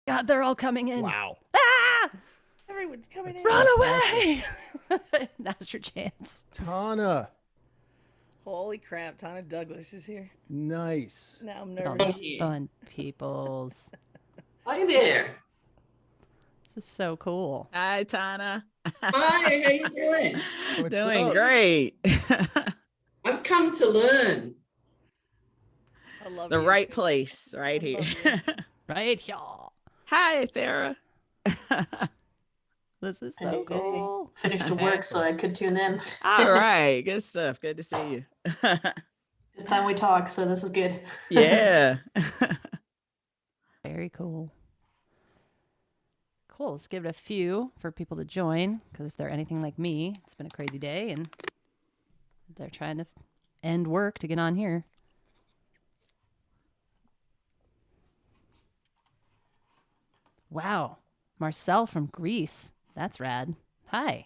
God, they're all coming in. Wow. Ah! Everyone's coming in. Run away! Now's your chance. Tana. Holy crap, Tana Douglas is here. Nice. Now I'm Look at all nervous. these fun peoples. Hi there. This is so cool. Hi, Tana. Hi, how you doing? What's Doing up? great. I've come to learn. I love The you. right place right I here. love you. Right, y'all. Hi, Thera. This is Hey, so hey. cool. Finished to work, so I could tune in. All right. Good stuff. Good to see you. This time we talk, so this is good. Yeah. Very cool. Cool. Let's give it a few for people to join, because if they're anything like me, it's been a crazy day and they're trying to end work to get on here. Wow. Marcel from Greece. That's rad. Hi.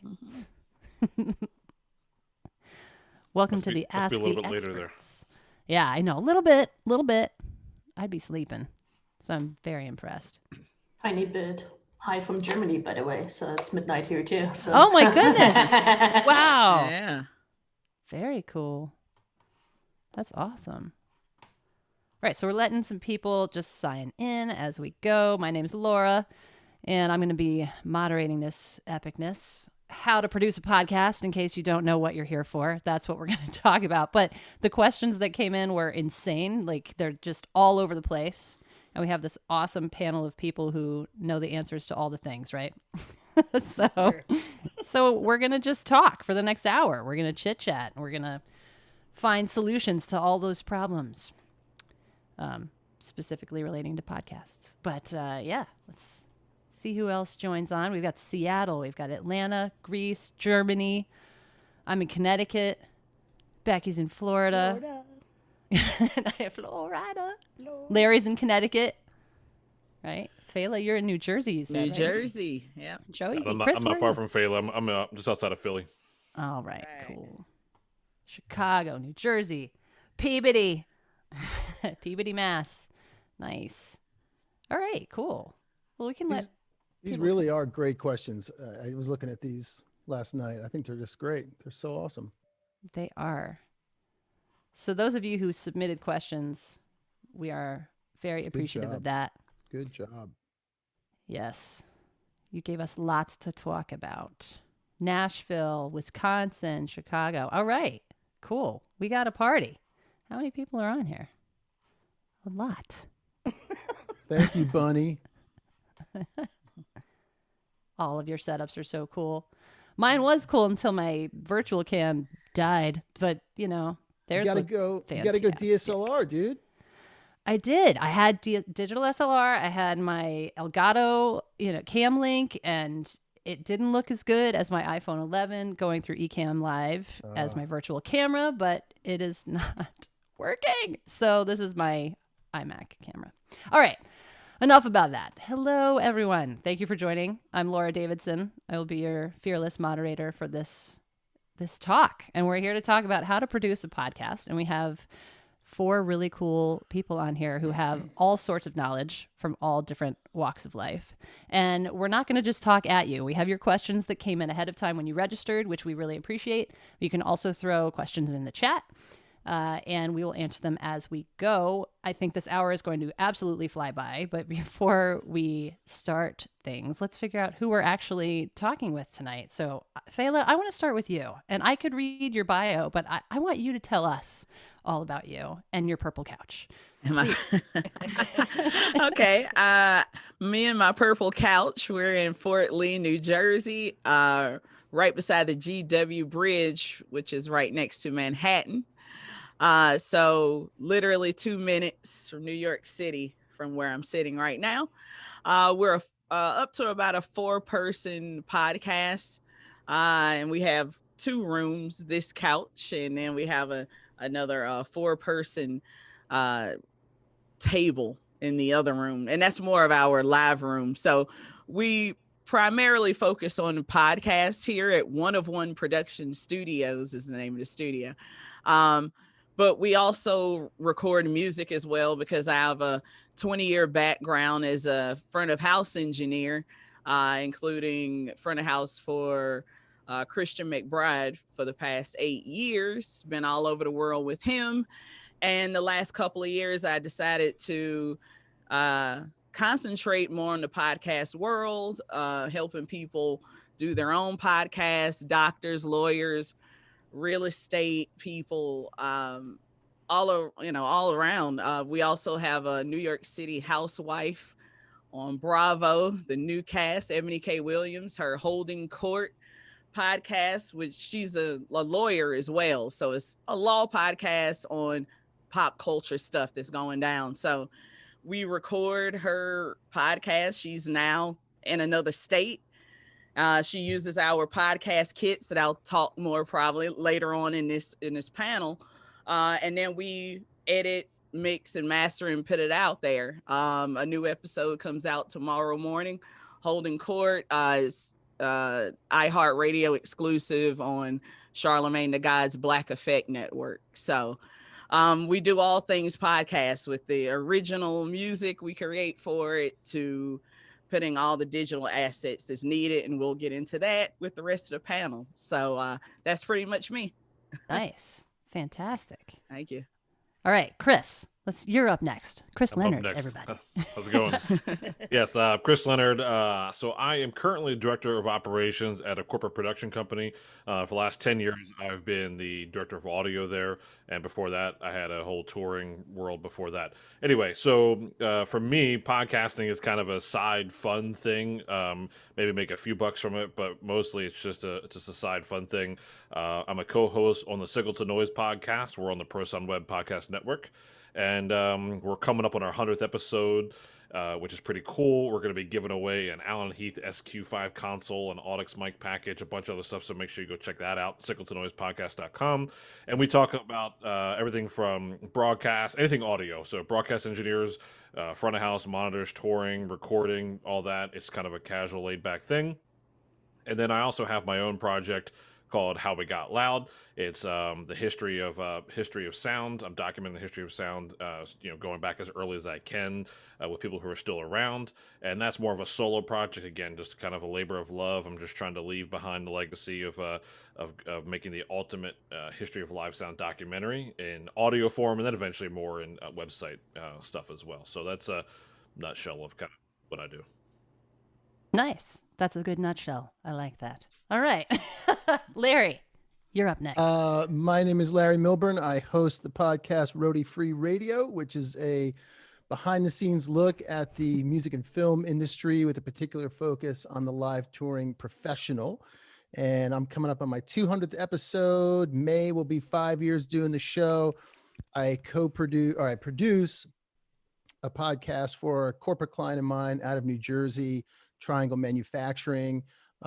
Welcome Must to be- the must Ask be a little the bit later there. Experts. Yeah, I know. A little bit. I'd be sleeping. So I'm very impressed. Tiny bit. Hi from Germany, by the way. So it's midnight here too. So. Oh my goodness. Wow. Yeah. Very cool. That's awesome. All right, so we're letting some people just sign in as we go. My name's Laura, and I'm going to be moderating this epicness. How to produce a podcast, in case you don't know what you're here for. That's what we're going to talk about. But the questions that came in were insane. Like, they're just all over the place. And we have this awesome panel of people who know the answers to all the things, right? So we're going to just talk for the next hour. We're going to chit chat. We're going to find solutions to all those problems, specifically relating to podcasts. But yeah, let's see who else joins on. We've got Seattle. We've got Atlanta, Greece, Germany. I'm in Connecticut. Becky's in Florida. And I have Florida. Larry's in Connecticut. Right? Fela, you're in New Jersey, you said, New right? Jersey. Yeah. Joey, I'm Chris, not where far are you? from Fela. I'm just outside of Philly. All right, Right. cool. Chicago, New Jersey, Peabody, Peabody, Mass. Nice. All right, cool. Well, we can let These people- really are great questions. I was looking at these last night. I think they're just great. They're so awesome. They are. So those of you who submitted questions, we are very appreciative of job. that. Good job. Yes. You gave us lots to talk about. Nashville, Wisconsin, Chicago. All right. Cool. We got a party. How many people are on here? A lot. Thank you, Bunny. All of your setups are so cool. Mine was cool until my virtual cam died, but you know, there's You gotta go fantastic. DSLR, dude. I did. I had digital SLR. I had my Elgato, cam link, and it didn't look as good as my iPhone 11 going through Ecamm Live as my virtual camera, but it is not working. So this is my iMac camera. All right. Enough about that. Hello, everyone. Thank you for joining. I'm Laura Davidson. I will be your fearless moderator for this talk. And we're here to talk about how to produce a podcast. And we have 4 really cool people on here who have all sorts of knowledge from all different walks of life. And we're not going to just talk at you. We have your questions that came in ahead of time when you registered, which we really appreciate. You can also throw questions in the chat. And we will answer them as we go. I think this hour is going to absolutely fly by. But before we start things, let's figure out who we're actually talking with tonight. So, Fela, I want to start with you. And I could read your bio, but I want you to tell us all about you and your purple couch. Am I? Okay. Me and my purple couch. We're in Fort Lee, New Jersey, right beside the GW Bridge, which is right next to Manhattan. So literally 2 minutes from New York City from where I'm sitting right now. We're up to about a 4-person podcast. And we have 2 rooms, this couch, and then we have another 4-person table in the other room. And that's more of our live room. So we primarily focus on podcasts here at One of One Production Studios is the name of the studio. But we also record music as well because I have 20-year background as a front of house engineer, including front of house for Christian McBride for the past 8 years. Been all over the world with him. And the last couple of years, I decided to concentrate more on the podcast world, helping people do their own podcasts, doctors, lawyers, real estate people, all around. We also have a New York City housewife on Bravo, the new cast, Ebony K. Williams, her Holding Court podcast, which she's a lawyer as well. So it's a law podcast on pop culture stuff that's going down. So we record her podcast. She's now in another state. She uses our podcast kits that I'll talk more probably later on in this panel. And then we edit, mix, and master and put it out there. A new episode comes out tomorrow morning. Holding Court is iHeartRadio exclusive on Charlemagne the God's Black Effect Network. So we do all things podcast, with the original music we create for it to putting all the digital assets that's needed. And we'll get into that with the rest of the panel. So that's pretty much me. Nice. Fantastic. Thank you. All right, Chris, you're up next. Chris Leonard, next. everybody. How's it going? Yes, Chris Leonard. So I am currently director of operations at a corporate production company. For the last 10 years, I've been the director of audio there. And before that, I had a whole touring world before that. Anyway, so for me, podcasting is kind of a side fun thing. Maybe make a few bucks from it, but mostly it's just a side fun thing. I'm a co-host on the Signal to Noise podcast. We're on the Pro Sound Web Podcast Network. And we're coming up on our 100th episode, which is pretty cool. We're going to be giving away an Allen Heath SQ5 console, an Audix mic package, a bunch of other stuff. So make sure you go check that out, signaltonoisepodcast.com. And we talk about everything from broadcast, anything audio. So broadcast engineers, front of house, monitors, touring, recording, all that. It's kind of a casual, laid-back thing. And then I also have my own project called How We Got Loud. It's the history of sound. I'm documenting the history of sound, going back as early as I can with people who are still around. And that's more of a solo project. Again, just kind of a labor of love. I'm just trying to leave behind the legacy of making the ultimate history of live sound documentary in audio form, and then eventually more in website stuff as well. So that's a nutshell of kind of what I do. Nice. That's a good nutshell. I like that. All right. Larry, you're up next. My name is Larry Milburn. I host the podcast Roadie Free Radio, which is a behind the scenes look at the music and film industry with a particular focus on the live touring professional. And I'm coming up on my 200th episode. May will be 5 years doing the show. I produce a podcast for a corporate client of mine out of New Jersey, Triangle Manufacturing,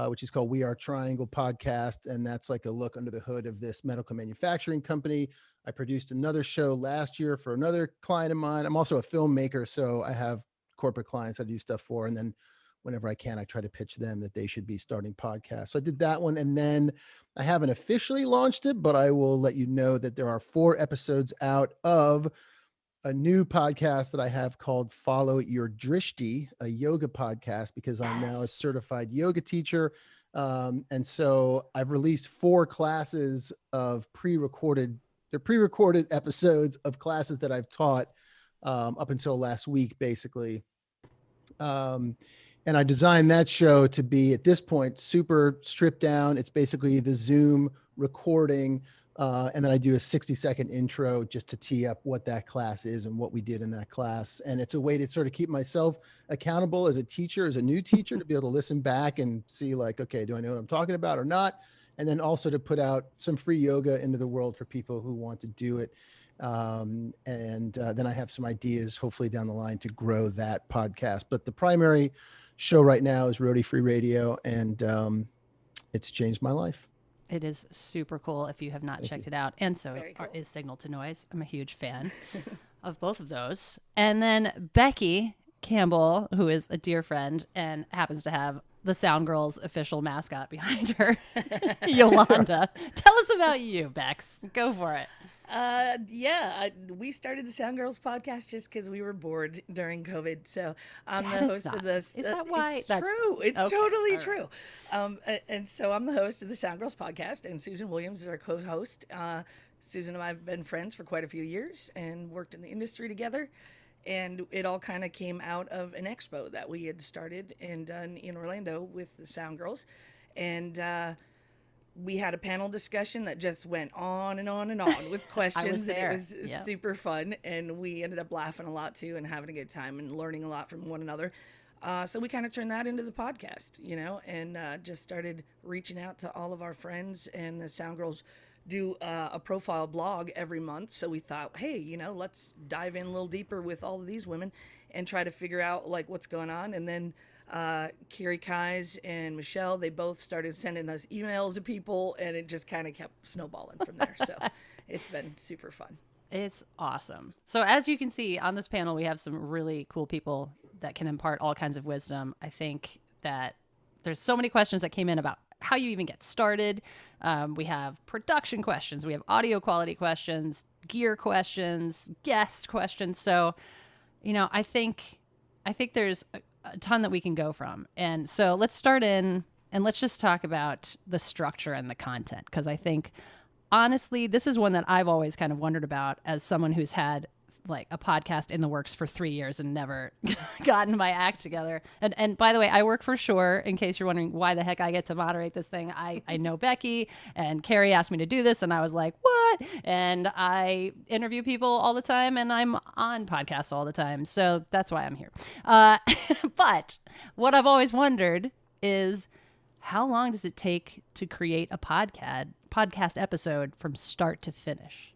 which is called We Are Triangle Podcast. And that's like a look under the hood of this medical manufacturing company. I produced another show last year for another client of mine. I'm also a filmmaker, so I have corporate clients I do stuff for. And then whenever I can, I try to pitch them that they should be starting podcasts. So I did that one. And then I haven't officially launched it, but I will let you know that there are 4 episodes out of a new podcast that I have called Follow Your Drishti, a yoga podcast, because I'm now a certified yoga teacher. And so I've released 4 classes of pre-recorded episodes of classes that I've taught up until last week, basically. And I designed that show to be, at this point, super stripped down. It's basically the Zoom recording. And then I do a 60-second intro just to tee up what that class is and what we did in that class. And it's a way to sort of keep myself accountable as a teacher, as a new teacher, to be able to listen back and see like, okay, do I know what I'm talking about or not? And then also to put out some free yoga into the world for people who want to do it. And then I have some ideas, hopefully down the line, to grow that podcast. But the primary show right now is Roadie Free Radio, and it's changed my life. It is super cool if you have not checked it out. And so is Signal to Noise. I'm a huge fan of both of those. And then Beckie Campbell, who is a dear friend and happens to have the Sound Girls official mascot behind her, Yolanda. Tell us about you, Bex. Go for it. We started the Sound Girls podcast just because we were bored during COVID. So I'm That the is host not. of this. Is that why? It's That's true. It's okay. totally All right. true. And so I'm the host of the Sound Girls podcast, and Susan Williams is our co-host. Susan and I have been friends for quite a few years and worked in the industry together. And it all kind of came out of an expo that we had started and done in Orlando with the Sound Girls. And we had a panel discussion that just went on and on and on with questions, and it there. was Yep. super fun. And we ended up laughing a lot too, and having a good time and learning a lot from one another. So we kind of turned that into the podcast, and just started reaching out to all of our friends. And the Sound Girls do a profile blog every month. So we thought, hey, let's dive in a little deeper with all of these women and try to figure out like what's going on. And then Carrie Kais and Michelle, they both started sending us emails of people, and it just kind of kept snowballing from there. So it's been super fun. It's awesome. So as you can see on this panel, we have some really cool people that can impart all kinds of wisdom. I think that there's so many questions that came in about how you even get started. We have production questions, we have audio quality questions, gear questions, guest questions. So, I think there's a ton that we can go from. And so let's start in and let's just talk about the structure and the content, because I think honestly, this is one that I've always kind of wondered about as someone who's had like a podcast in the works for 3 years and never gotten my act together. And by the way, I work for Shure, in case you're wondering why the heck I get to moderate this thing. I know Beckie, and Carrie asked me to do this, and I was like, what? And I interview people all the time, and I'm on podcasts all the time. So that's why I'm here. But what I've always wondered is, how long does it take to create a podcast episode from start to finish?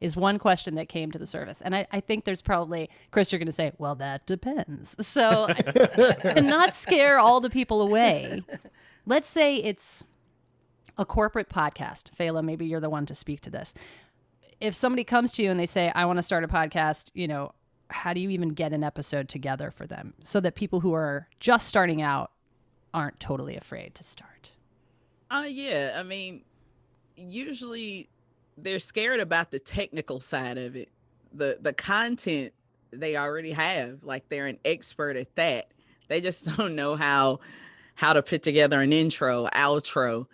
Is one question that came to the surface. And I think there's probably, Chris, you're going to say, well, that depends. So and not scare all the people away. Let's say it's a corporate podcast. Fela, maybe you're the one to speak to this. If somebody comes to you and they say, I want to start a podcast, how do you even get an episode together for them so that people who are just starting out aren't totally afraid to start? Yeah. I mean, usually they're scared about the technical side of it. The content they already have, like they're an expert at that. They just don't know how to put together an intro, outro.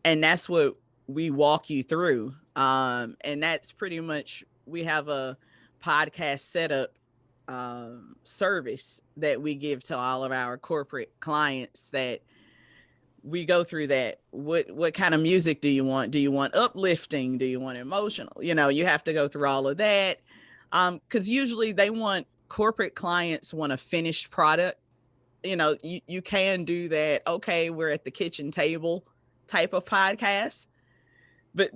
And that's what we walk you through. And that's pretty much, we have a podcast setup service that we give to all of our corporate clients, that we go through that. What kind of music do you want? Do you want uplifting? Do you want emotional? You have to go through all of that. Because usually they want, corporate clients want a finished product. You can do that. Okay, we're at the kitchen table type of podcast, but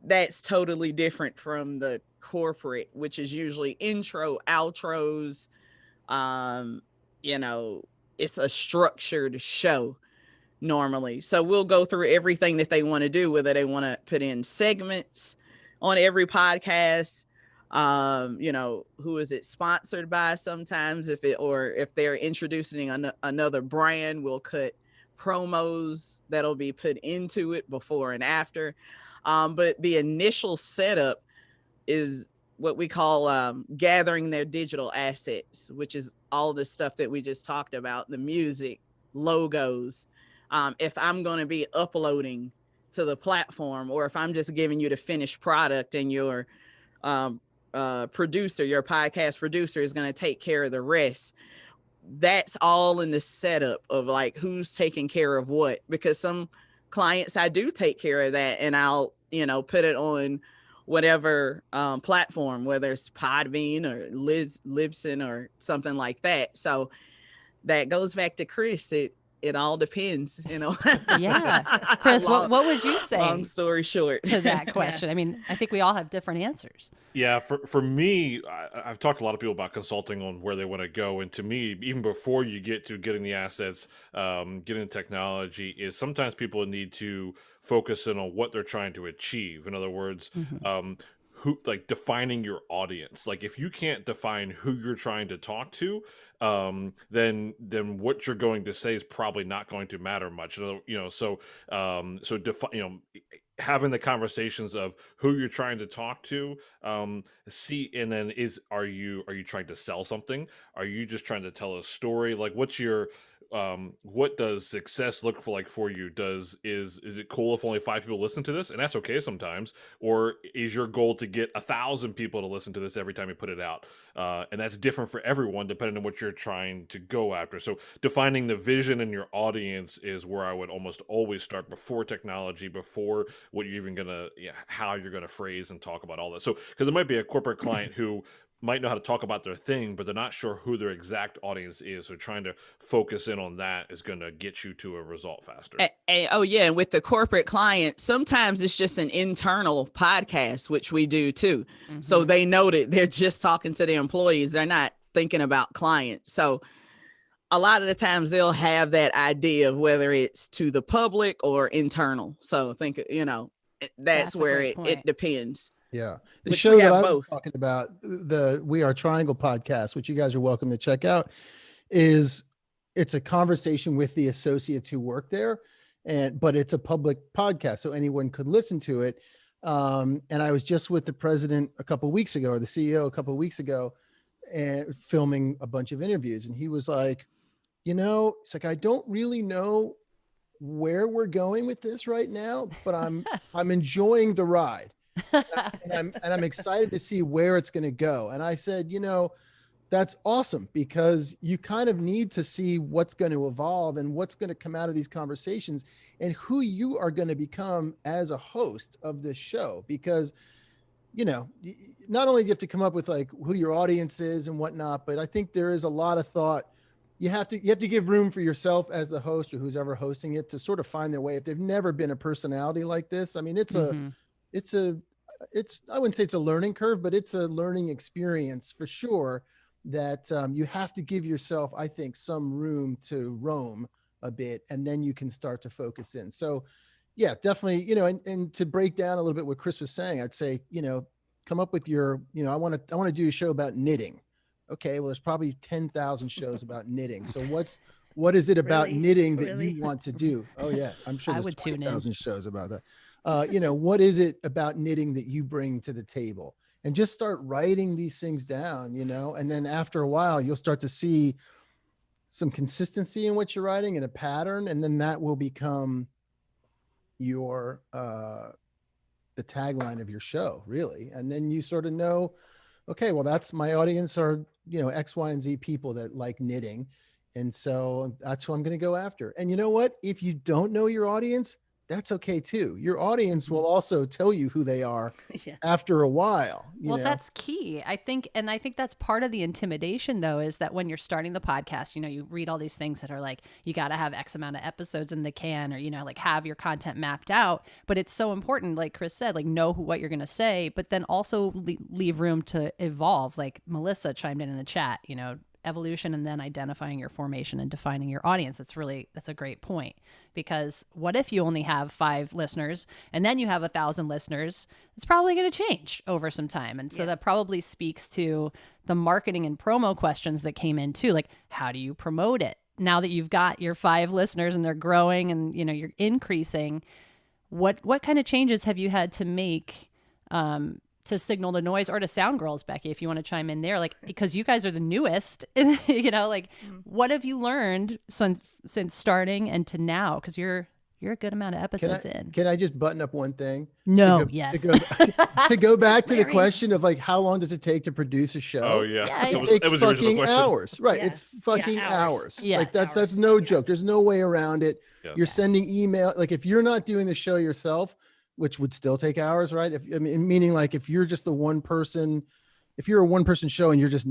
that's totally different from the corporate, which is usually intro, outros. It's a structured show normally. So we'll go through everything that they want to do, whether they want to put in segments on every podcast, who is it sponsored by sometimes, if they're introducing another brand, we'll cut promos that'll be put into it before and after. But the initial setup is what we call gathering their digital assets, which is all the stuff that we just talked about, the music, logos. If I'm going to be uploading to the platform, or if I'm just giving you the finished product, and your producer, your podcast producer, is going to take care of the rest. That's all in the setup of like who's taking care of what, because some clients I do take care of that, and I'll put it on whatever platform, whether it's Podbean or Libsyn or something like that. So that goes back to Chris. It all depends, Yeah. Chris, what would you say? Long story short. To that question. I mean, I think we all have different answers. Yeah, for me, I've talked to a lot of people about consulting on where they want to go. And to me, even before you get to getting the assets, getting the technology, is sometimes people need to focus in on what they're trying to achieve. In other words, defining your audience. Like if you can't define who you're trying to talk to, then what you're going to say is probably not going to matter much. having the conversations of who you're trying to talk to, see, and then are you trying to sell something? Are you just trying to tell a story? Like, what's your what does success look for, like, for you? Is it cool if only 5 people listen to this, and that's okay sometimes, or is your goal to get 1,000 people to listen to this every time you put it out? And that's different for everyone depending on what you're trying to go after. So defining the vision in your audience is where I would almost always start, before technology, before what you're even gonna, how you're gonna phrase and talk about all that. So because there might be a corporate client who might know how to talk about their thing, but they're not sure who their exact audience is. So trying to focus in on that is going to get you to a result faster. Oh yeah, and with the corporate client, sometimes it's just an internal podcast, which we do too. Mm-hmm. So they know that they're just talking to the employees. They're not thinking about clients. So a lot of the times they'll have that idea of whether it's to the public or internal. So think, that's where it depends. Yeah. The show that I was talking about, the We Are Triangle podcast, which you guys are welcome to check out, it's a conversation with the associates who work there, but it's a public podcast, so anyone could listen to it. And I was just with the president a couple of weeks ago, or the CEO a couple of weeks ago, and filming a bunch of interviews. And he was like, it's like, I don't really know where we're going with this right now, but I'm enjoying the ride. and I'm excited to see where it's going to go. And I said, that's awesome, because you kind of need to see what's going to evolve and what's going to come out of these conversations and who you are going to become as a host of this show. Because, not only do you have to come up with like who your audience is and whatnot, but I think there is a lot of thought. You have to give room for yourself as the host, or who's ever hosting it, to sort of find their way. If they've never been a personality like this, I mean, I wouldn't say it's a learning curve, but it's a learning experience for sure, that you have to give yourself, I think, some room to roam a bit, and then you can start to focus in. So yeah, definitely, and to break down a little bit what Chris was saying, I'd say, come up with your, I want to do a show about knitting. Okay, well, there's probably 10,000 shows about knitting. So what is it about knitting that you want to do? Oh yeah, I'm sure there's 20,000 shows about that. What is it about knitting that you bring to the table? And just start writing these things down, and then after a while, you'll start to see some consistency in what you're writing and a pattern. And then that will become your, the tagline of your show, really. And then you sort of know, okay, well, that's my audience are, X, Y, and Z people that like knitting. And so that's who I'm going to go after. And you know what? If you don't know your audience, that's okay too. Your audience will also tell you who they are after a while. That's key. I think that's part of the intimidation, though, is that when you're starting the podcast, you read all these things that are like, you got to have X amount of episodes in the can, or, like have your content mapped out. But it's so important, like Chris said, like know what you're going to say, but then also leave room to evolve. Like Melissa chimed in the chat, evolution, and then identifying your formation and defining your audience. That's a great point, because what if you only have 5 listeners and then you have 1,000 listeners? It's probably going to change over some time. And so that probably speaks to the marketing and promo questions that came in too. Like, how do you promote it now that you've got your 5 listeners and they're growing and, you're increasing? What kind of changes have you had to make, to signal the noise, or to Sound Girls, Beckie, if you want to chime in there, like, because you guys are the newest, what have you learned since starting and to now? Because you're a good amount of episodes in. Can I just button up one thing? No, yes. To go back to the question of like, how long does it take to produce a show? Oh yeah, it takes fucking hours, right? Yes. It's fucking hours. Yes. Like that's no joke. There's no way around it. Yes. You're sending email. Like if you're not doing the show yourself, which would still take hours, right? Meaning like if you're just the one person, if you're a one-person show and you're just,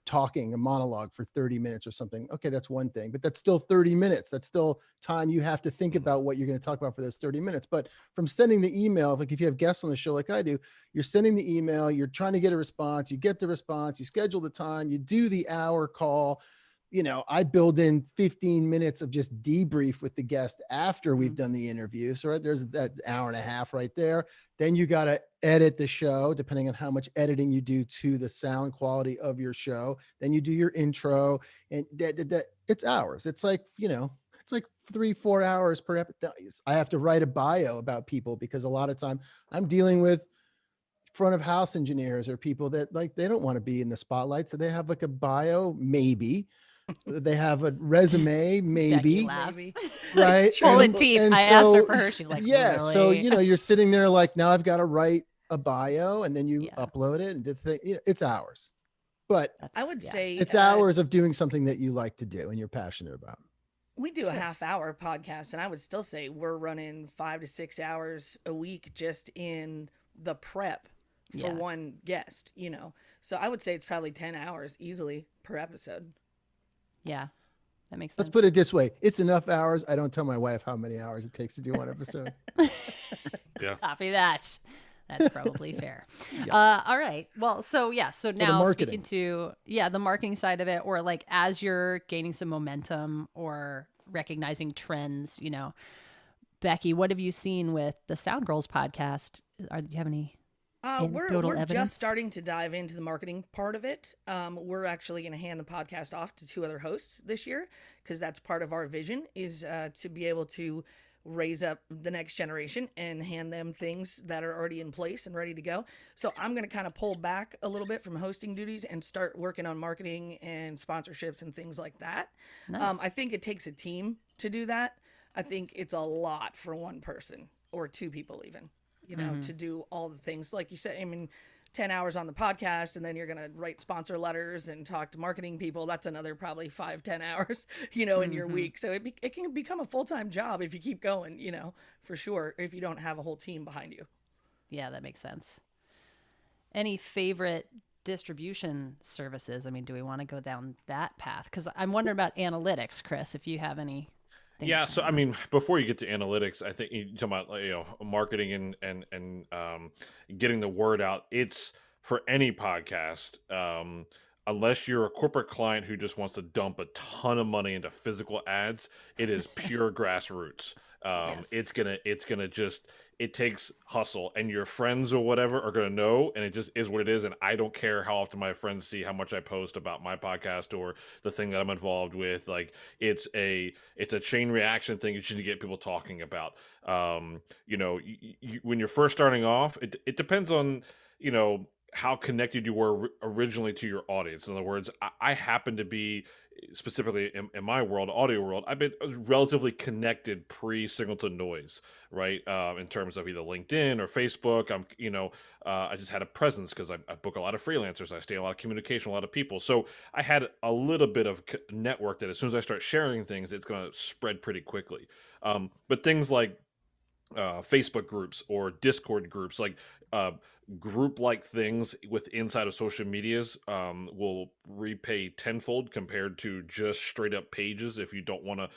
talking a monologue for 30 minutes or something, okay, that's one thing, but that's still 30 minutes. That's still time you have to think about what you're going to talk about for those 30 minutes. But from sending the email, like if you have guests on the show like I do, you're sending the email, you're trying to get a response, you get the response, you schedule the time, you do the hour call. I build in 15 minutes of just debrief with the guest after we've done the interview. So there's that hour and a half right there. Then you got to edit the show, depending on how much editing you do to the sound quality of your show. Then you do your intro, and that it's hours. It's like, it's like 3-4 hours per episode. I have to write a bio about people because a lot of time I'm dealing with front of house engineers or people that like, they don't want to be in the spotlight. So they have like a bio, maybe they have a resume, Becky maybe, laughs. right? It's true. Pulling teeth. And I asked her so- for her. She's like, yeah. really? So, you're sitting there like, now I've got to write a bio and then you Yeah. upload it and the thing, it's hours, but I would say it's hours of doing something that you like to do and you're passionate about. we do a half-hour podcast, and I would still say we're running 5 to 6 hours a week just in the prep for Yeah. one guest, So I would say it's probably 10 hours easily per episode. Yeah, that makes sense. Let's put it this way. It's enough hours. I don't tell my wife how many hours it takes to do one episode. Yeah. Copy that. That's probably fair. All right. Well, so the now marketing. speaking to the marketing side of it, or like as you're gaining some momentum or recognizing trends, Becky, what have you seen with the Sound Girls podcast? Do you have any? We're evidence? just starting to dive into the marketing part of it. We're actually going to hand the podcast off to 2 other hosts this year because that's part of our vision is to be able to raise up the next generation and hand them things that are already in place and ready to go. So I'm going to kind of pull back a little bit from hosting duties and start working on marketing and sponsorships and things like that. Nice. I think it takes a team to do that. I think it's a lot for one person or 2 people even. To do all the things like you said. I mean, 10 hours on the podcast, and then you're going to write sponsor letters and talk to marketing people. That's another probably 5-10 hours, in your week. So it can become a full-time job if you keep going, for sure, if you don't have a whole team behind you. Yeah, that makes sense. Any favorite distribution services? I mean, do we want to go down that path? Because I'm wondering about analytics, Chris, if you have any. Yeah, so I mean, before you get to analytics, I think you talk about marketing and getting the word out. It's for any podcast, unless you're a corporate client who just wants to dump a ton of money into physical ads. It is pure grassroots. Yes. It's gonna just, it takes hustle, and your friends or whatever are gonna know, and it just is what it is. And I don't care how often my friends see how much I post about my podcast or the thing that I'm involved with. Like it's a chain reaction thing. You should get people talking about. When you're first starting off, it depends on how connected you were originally to your audience. In other words, I happen to be, specifically in my world, audio world, I was relatively connected pre-Signal to Noise, right? In terms of either LinkedIn or Facebook. I just had a presence because I book a lot of freelancers. I stay in a lot of communication with a lot of people. So I had a little bit of network that as soon as I start sharing things, it's going to spread pretty quickly. But things like Facebook groups or Discord groups, like group-like things inside of social medias will repay tenfold compared to just straight-up pages if you don't want to,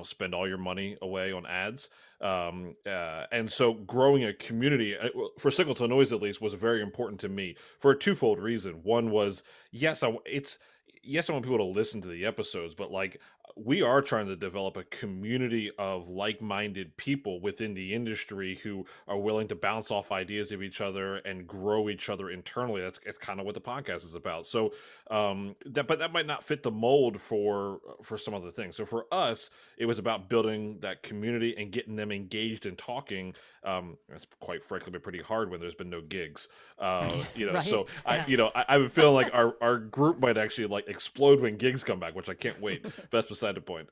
spend all your money away on ads. And so growing a community, for Signal to Noise at least, was very important to me for a twofold reason. One was, yes, I want people to listen to the episodes, but like we are trying to develop a community of like-minded people within the industry who are willing to bounce off ideas of each other and grow each other internally. It's kind of what the podcast is about. So but that might not fit the mold for some other things. So for us, it was about building that community and getting them engaged and talking. That's quite frankly been pretty hard when there's been no gigs. Right. So Yeah. I would feel like our group might actually like explode when gigs come back, which I can't wait. But that's beside the point.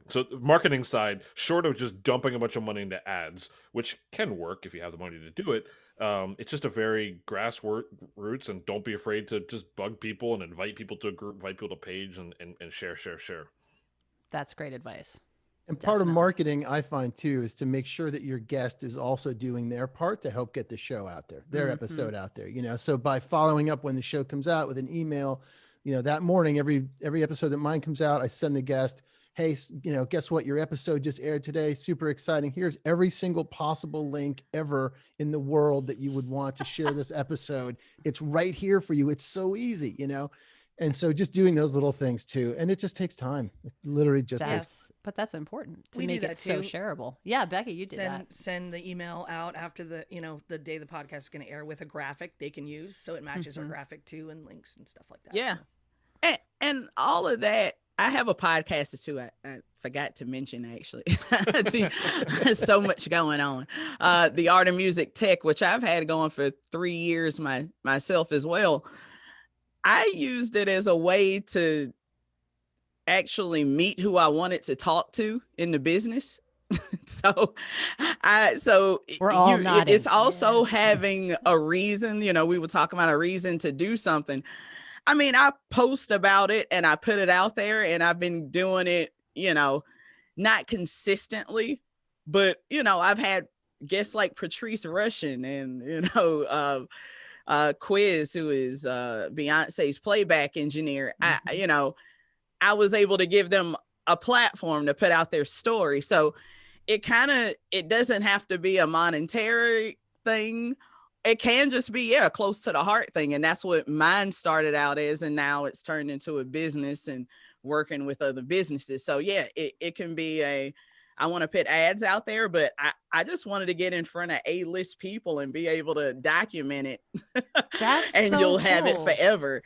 So the marketing side, short of just dumping a bunch of money into ads, which can work if you have the money to do it, it's just a very grassroots, and don't be afraid to just bug people and invite people to a group, invite people to a page, and share. That's great advice. And part of Definitely. marketing, I find too, is to make sure that your guest is also doing their part to help get the show out there, their episode out there. So by following up when the show comes out with an email, that morning, every episode that mine comes out, I send the guest, hey, guess what? Your episode just aired today. Super exciting. Here's every single possible link ever in the world that you would want to share this episode. It's right here for you. It's so easy, And so just doing those little things too. And it just takes time. It literally just takes. But that's important to We do make that it so too. shareable. Yeah, Becky, you did that. Send the email out after the day the podcast is going to air with a graphic they can use, so it matches our graphic too, and links and stuff like that. Yeah. So. And all of that, I have a podcast too. I forgot to mention actually. So much going on. The Art of Music Tech, which I've had going for 3 years myself as well. I used it as a way to actually meet who I wanted to talk to in the business. So We're all nodding. it's also having a reason, we were talking about a reason to do something. I mean, I post about it and I put it out there, and I've been doing it, not consistently, but I've had guests like Patrice Rushen and Quiz, who is Beyonce's playback engineer. I was able to give them a platform to put out their story. So it doesn't have to be a monetary thing. It can just be, close to the heart thing. And that's what mine started out as. And now it's turned into a business and working with other businesses. So yeah, it can be I want to put ads out there, but I just wanted to get in front of A-list people and be able to document it. And so you'll have it cool. forever.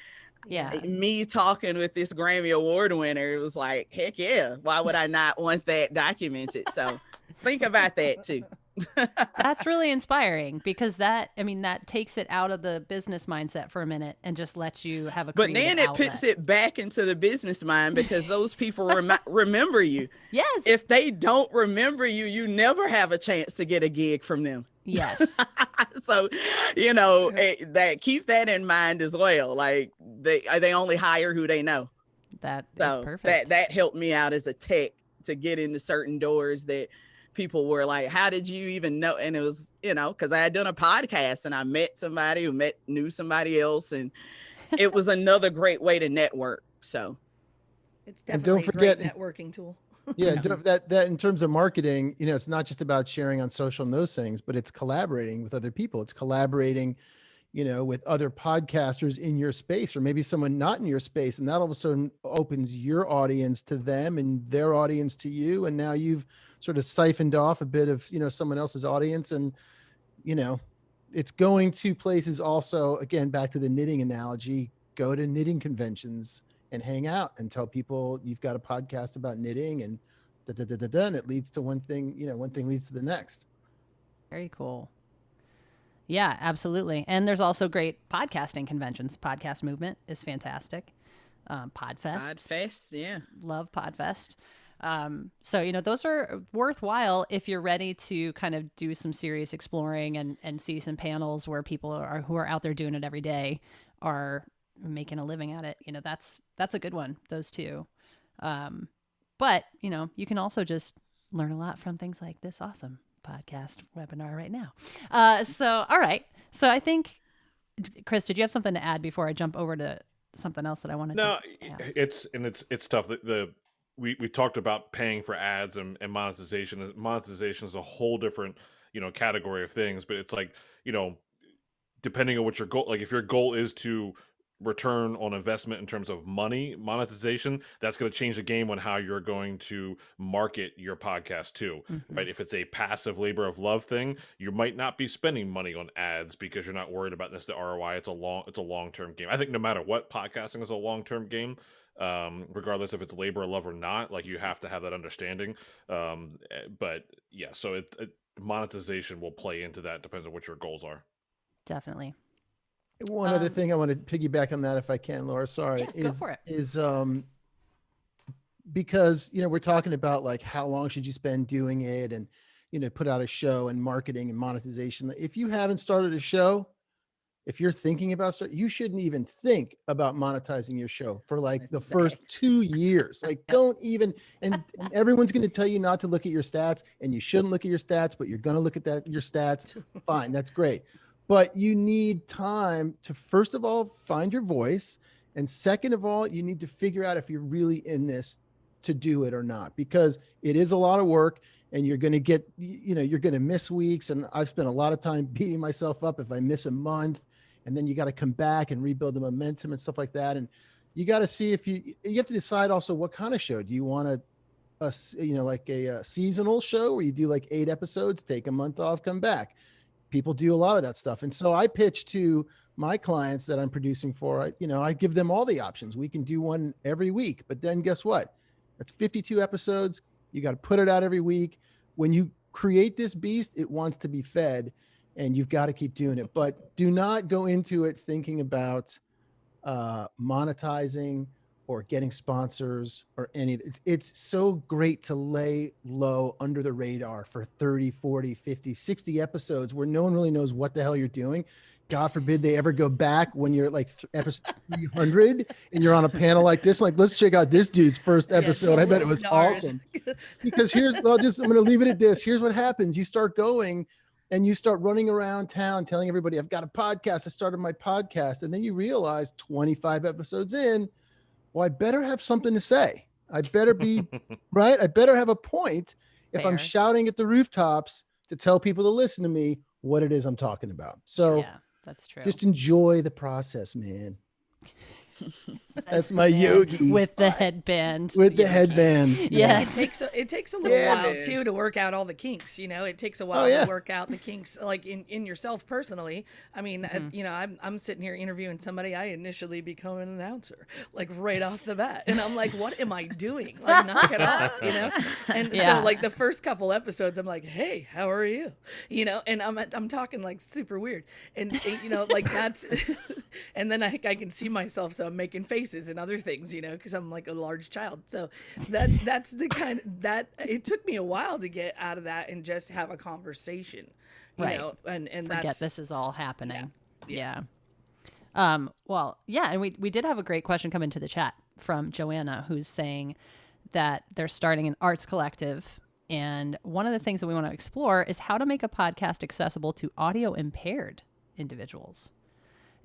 Yeah. Me talking with this Grammy Award winner, it was like, heck yeah. Why would I not want that documented? So think about that too. That's really inspiring, because that takes it out of the business mindset for a minute and just lets you have a But creative then it outlet. puts it back into the business mind, because those people remember you. Yes. If they don't remember you, you never have a chance to get a gig from them. Yes. So, that keep that in mind as well. Like they only hire who they know. That is perfect. That helped me out as a tech to get into certain doors that people were like, how did you even know? And it was, because I had done a podcast and I met somebody who knew somebody else, and it was another great way to network. So It's And definitely don't a great forget- networking tool. Yeah, that in terms of marketing, it's not just about sharing on social and those things, but it's collaborating with other people. It's collaborating, with other podcasters in your space, or maybe someone not in your space. And that all of a sudden opens your audience to them and their audience to you. And now you've sort of siphoned off a bit of, someone else's audience. And, it's going to places also, again, back to the knitting analogy, go to knitting conventions and hang out and tell people you've got a podcast about knitting, and and it leads to one thing, one thing leads to the next. Very cool. Yeah, absolutely. And there's also great podcasting conventions. Podcast Movement is fantastic. Podfest. yeah. Love Podfest. So, those are worthwhile if you're ready to kind of do some serious exploring and see some panels where people who are out there doing it every day are making a living at it. That's a good one, those two. But, you can also just learn a lot from things like this awesome podcast webinar right now. So, all right. So I think, Chris, did you have something to add before I jump over to something else that I wanted to ask? It's tough. We talked about paying for ads and monetization. Monetization is a whole different, category of things, but it's like, depending on what your goal, like if your goal is to return on investment in terms of money, monetization, that's going to change the game on how you're going to market your podcast too, right? If it's a passive labor of love thing, you might not be spending money on ads because you're not worried about the ROI. It's a long-term game. I think no matter what, podcasting is a long-term game, regardless if it's labor of love or not. Like, you have to have that understanding. But yeah, so monetization will play into that. Depends on what your goals are. Definitely. One other thing I want to piggyback on that, if I can, Laura, sorry, go for it. is because, we're talking about like how long should you spend doing it, and, put out a show and marketing and monetization. If you haven't started a show, if you're thinking about you shouldn't even think about monetizing your show for like the first 2 years. Like, don't even, and everyone's going to tell you not to look at your stats, and you shouldn't look at your stats, but you're going to look at your stats. Fine. That's great. But you need time to, first of all, find your voice. And second of all, you need to figure out if you're really in this to do it or not, because it is a lot of work, and you're going to get, you're going to miss weeks. And I've spent a lot of time beating myself up if I miss a month, and then you got to come back and rebuild the momentum and stuff like that. And you got to see if you have to decide also what kind of show. Do you want like a seasonal show where you do like 8 episodes, take a month off, come back? People do a lot of that stuff. And so I pitch to my clients that I'm producing for, I give them all the options. We can do one every week, but then guess what? That's 52 episodes. You got to put it out every week. When you create this beast, it wants to be fed, and you've got to keep doing it. But do not go into it thinking about monetizing or getting sponsors or any. It's so great to lay low under the radar for 30, 40, 50, 60 episodes where no one really knows what the hell you're doing. God forbid they ever go back when you're like episode 300 and you're on a panel like this, like, let's check out this dude's first episode. I bet it was awesome. Because I'm going to leave it at this. Here's what happens. You start going and you start running around town telling everybody, I've got a podcast. I started my podcast. And then you realize 25 episodes in, well, I better have something to say. I better be right. I better have a point if I'm shouting at the rooftops to tell people to listen to me what it is I'm talking about. So yeah, that's true. Just enjoy the process, man. That's my yogi with the headband. With the headband. Yes. It takes a little while too to work out all the kinks. It takes a while to work out the kinks, like in yourself personally. I mean, I'm sitting here interviewing somebody. I initially become an announcer, like right off the bat, and I'm like, what am I doing? Like, knock it off, And so, like the first couple episodes, I'm like, hey, how are you? And I'm talking like super weird, and like that's, and then I can see myself, so I'm making faces and other things, because I'm like a large child. So that's the kind that it took me a while to get out of that and just have a conversation, and forget this is all happening. Yeah. And we did have a great question come into the chat from Joanna, who's saying that they're starting an arts collective. And one of the things that we want to explore is how to make a podcast accessible to audio impaired individuals.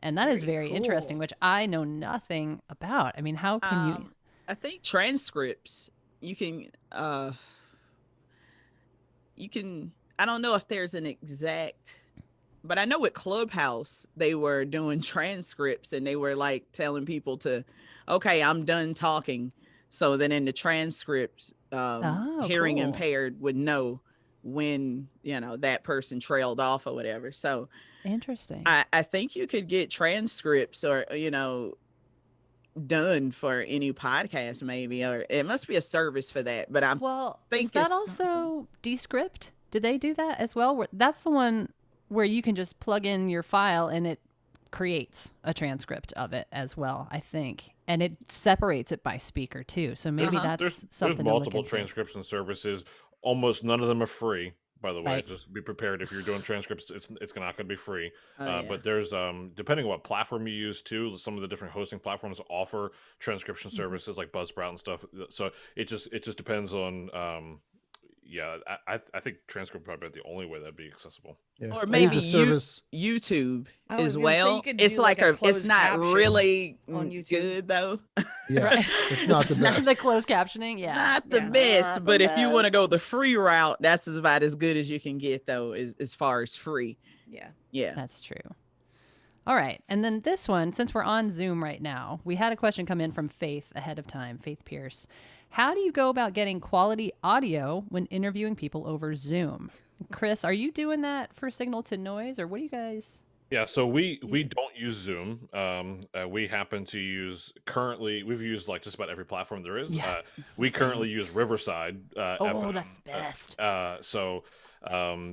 And that is very interesting, which I know nothing about. I mean, how can you? I think transcripts, you can, I don't know if there's an exact, but I know with Clubhouse, they were doing transcripts and they were like telling people to, okay, I'm done talking. So then in the transcripts, hearing impaired would know when, that person trailed off or whatever. So interesting. I think you could get transcripts or, done for any podcast maybe, or it must be a service for that. But is that also Descript? Did they do that as well? That's the one where you can just plug in your file and it creates a transcript of it as well, I think. And it separates it by speaker too. So maybe that's something. There's multiple transcription services. Almost none of them are free. By the way, just be prepared if you're doing transcripts. It's not going to be free. But there's depending on what platform you use too. Some of the different hosting platforms offer transcription services like Buzzsprout and stuff. So it just depends on. I think transcript probably the only way that'd be accessible. Yeah. Or maybe YouTube as well. It's like it's not really on YouTube. Good though. Yeah, it's not the best. Not the closed captioning. Yeah, not the best. But if you want to go the free route, that's about as good as you can get though, as far as free. Yeah, that's true. All right, and then this one, since we're on Zoom right now, we had a question come in from Faith ahead of time. Faith Pierce. How do you go about getting quality audio when interviewing people over Zoom? Chris, are you doing that for signal to noise, or what do you guys? Yeah, so we don't use Zoom. We happen to use we've used like just about every platform there is. Yeah. We currently use Riverside. FM. That's the best. So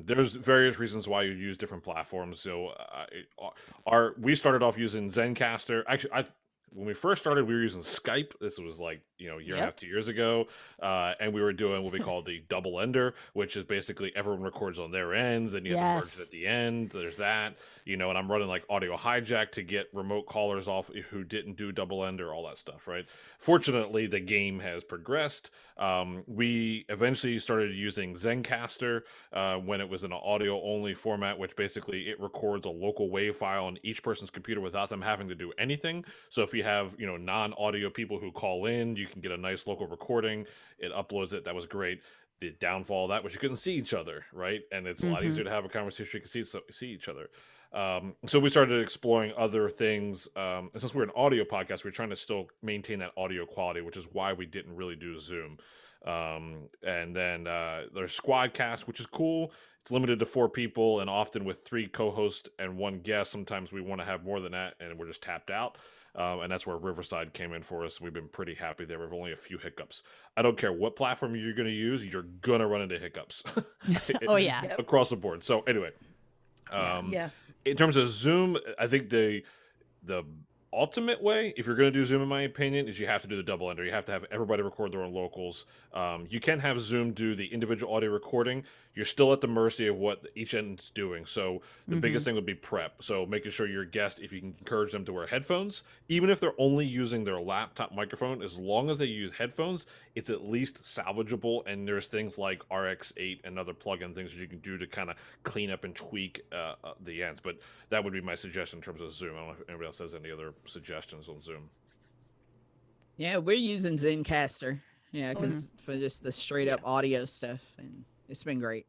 there's various reasons why you use different platforms. So we started off using Zencastr. Actually, when we first started, we were using Skype. This was like, a year and a half, 2 years ago. And we were doing what we call the double ender, which is basically everyone records on their ends and you have to merge it at the end. There's that, and I'm running like audio hijack to get remote callers off who didn't do double ender, all that stuff, right? Fortunately, the game has progressed. We eventually started using Zencastr when it was in an audio only format, which basically it records a local WAV file on each person's computer without them having to do anything. So if you have, non-audio people who call in, you can get a nice local recording. It uploads it. That was great. The downfall of that was you couldn't see each other, right? And it's a lot easier to have a conversation. You can see each other. So we started exploring other things. And since we're an audio podcast, we're trying to still maintain that audio quality, which is why we didn't really do Zoom. And then there's Squadcast, which is cool. It's limited to 4 people, and often with 3 co-hosts and 1 guest. Sometimes we want to have more than that, and we're just tapped out. And that's where Riverside came in for us. We've been pretty happy there. We've only a few hiccups. I don't care what platform you're going to use, you're going to run into hiccups. Oh, yeah. Across the board. So anyway, in terms of Zoom, I think the ultimate way, if you're going to do Zoom, in my opinion, is you have to do the double ender. You have to have everybody record their own locals. You can have Zoom do the individual audio recording. You're still at the mercy of what each end's doing. So the biggest thing would be prep. So making sure your guest, if you can encourage them to wear headphones, even if they're only using their laptop microphone, as long as they use headphones, it's at least salvageable. And there's things like RX8 and other plug-in things that you can do to kind of clean up and tweak the ends. But that would be my suggestion in terms of Zoom. I don't know if anybody else has any other suggestions on Zoom. Yeah, we're using Zencaster. Yeah, because for just the straight up audio stuff, and it's been great.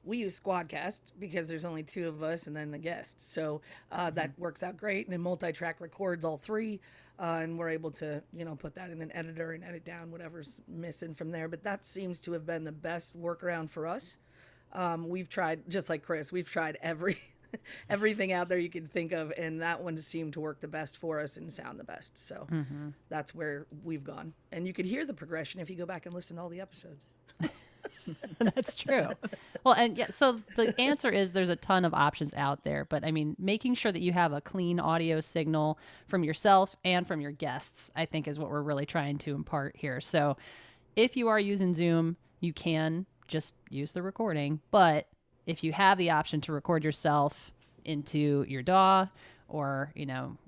We use Squadcast because there's only 2 of us and then the guest. So that works out great. And then multi-track records all 3. And we're able to, put that in an editor and edit down whatever's missing from there. But that seems to have been the best workaround for us. We've tried, just like Chris, we've tried everything out there you can think of. And that one seemed to work the best for us and sound the best. So that's where we've gone. And you could hear the progression if you go back and listen to all the episodes. That's true. Well, and yeah, so the answer is there's a ton of options out there, but I mean, making sure that you have a clean audio signal from yourself and from your guests, I think is what we're really trying to impart here. So if you are using Zoom, you can just use the recording, but if you have the option to record yourself into your DAW or,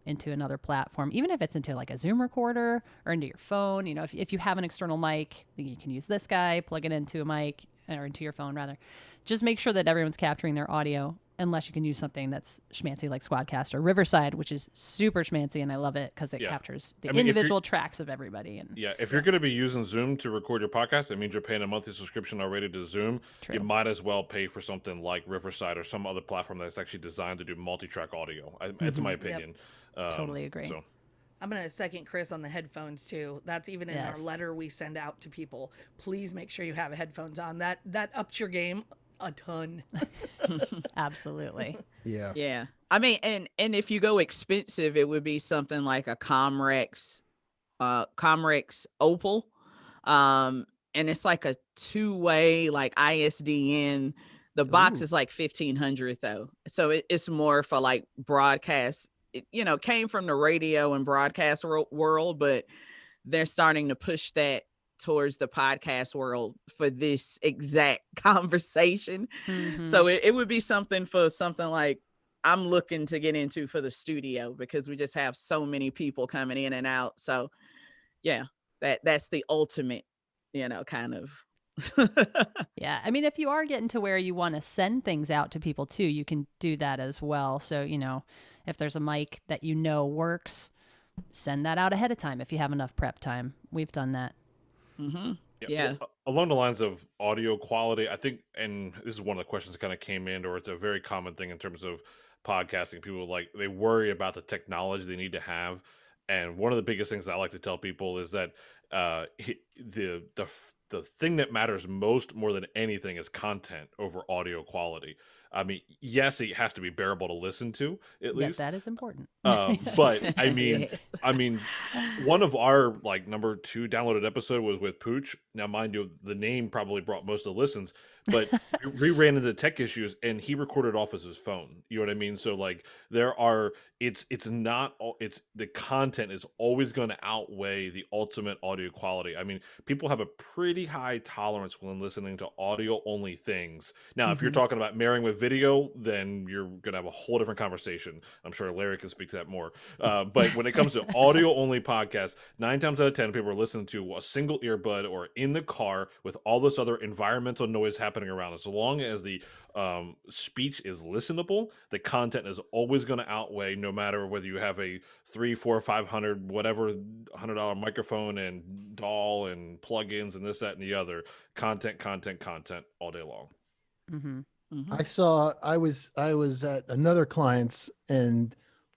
into another platform, even if it's into like a Zoom recorder or into your phone, if you have an external mic, then you can use this guy, plug it into a mic or into your phone rather. Just make sure that everyone's capturing their audio, unless you can use something that's schmancy like Squadcast or Riverside, which is super schmancy, and I love it because it captures the individual tracks of everybody. And if you're going to be using Zoom to record your podcast, it means you're paying a monthly subscription already to Zoom. True. You might as well pay for something like Riverside or some other platform that's actually designed to do multi-track audio. That's my opinion. Totally agree. So. I'm going to second Chris on the headphones too. That's even in our letter we send out to people. Please make sure you have headphones on. That ups your game a ton. Absolutely. Yeah. I mean, and if you go expensive, it would be something like a Comrex Opal. And it's like a 2-way, like ISDN. The box is like $1,500 though. So it's more for like broadcast. It, came from the radio and broadcast world, but they're starting to push that towards the podcast world for this exact conversation. So it would be something like I'm looking to get into for the studio, because we just have so many people coming in and out. So yeah, that's the ultimate, kind of. Yeah. I mean, if you are getting to where you want to send things out to people too, you can do that as well. So, if there's a mic that works, send that out ahead of time if you have enough prep time. We've done that. Yeah. Well, along the lines of audio quality, I think, and this is one of the questions that kind of came in, or it's a very common thing in terms of podcasting. People they worry about the technology they need to have. And one of the biggest things I like to tell people is that the thing that matters more than anything is content over audio quality. I mean, yes, it has to be bearable to listen to, at least. That is important. But I mean, one of our number 2 downloaded episode was with Pooch. Now, mind you, the name probably brought most of the listens, but we ran into tech issues, and he recorded off of his phone. You know what I mean? So the content is always going to outweigh the ultimate audio quality. I mean, people have a pretty high tolerance when listening to audio only things. Now, if you're talking about marrying with video, then you're going to have a whole different conversation. I'm sure Larry can speak to that more. But when it comes to audio only podcasts, 9 times out of 10, people are listening to a single earbud or in the car with all this other environmental noise happening around. As long as the speech is listenable, the content is always going to outweigh, no matter whether you have a $300, $400, $500, whatever $100 microphone and DAW and plugins and this, that, and the other. Content all day long. I was at another client's, and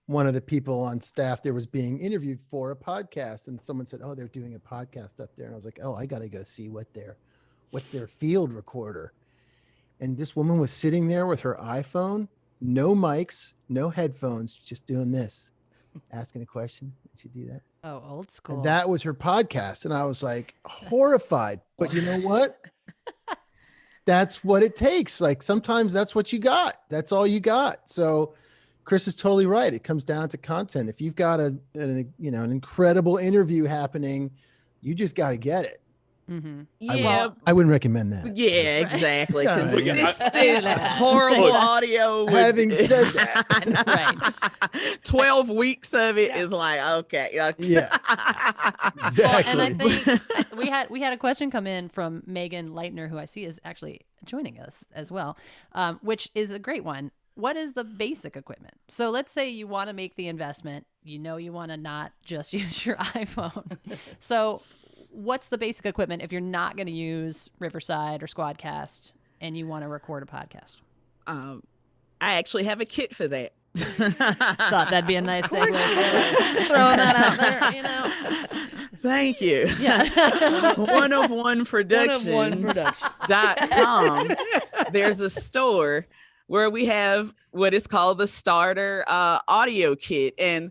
one of the people on staff there was being interviewed for a podcast, and someone said, "Oh, they're doing a podcast up there," and I was like, "Oh, I got to go see what's their field recorder." And this woman was sitting there with her iPhone, no mics, no headphones, just doing this, asking a question. Did she do that? Oh, old school. And that was her podcast. And I was like horrified. But you know what? That's what it takes. Like sometimes that's what you got. That's all you got. So Chris is totally right. It comes down to content. If you've got an incredible interview happening, you just got to get it. Mm-hmm. Yeah, I wouldn't recommend that. yeah, exactly. Yeah. Consistent, horrible audio. Having said that, Right. 12 weeks of it is like, okay. yeah, Well, exactly. and I think we had a question come in from Megan Leitner, who I see is actually joining us as well, which is a great one. What is the basic equipment? So let's say you want to make the investment. You want to not just use your iPhone. So what's the basic equipment if you're not going to use Riverside or Squadcast and you want to record a podcast? I actually have a kit for that. Thought that'd be a nice segue. Just throwing that out there, Thank you. Yeah. One of One Productions.com. There's a store where we have what is called the starter audio kit. And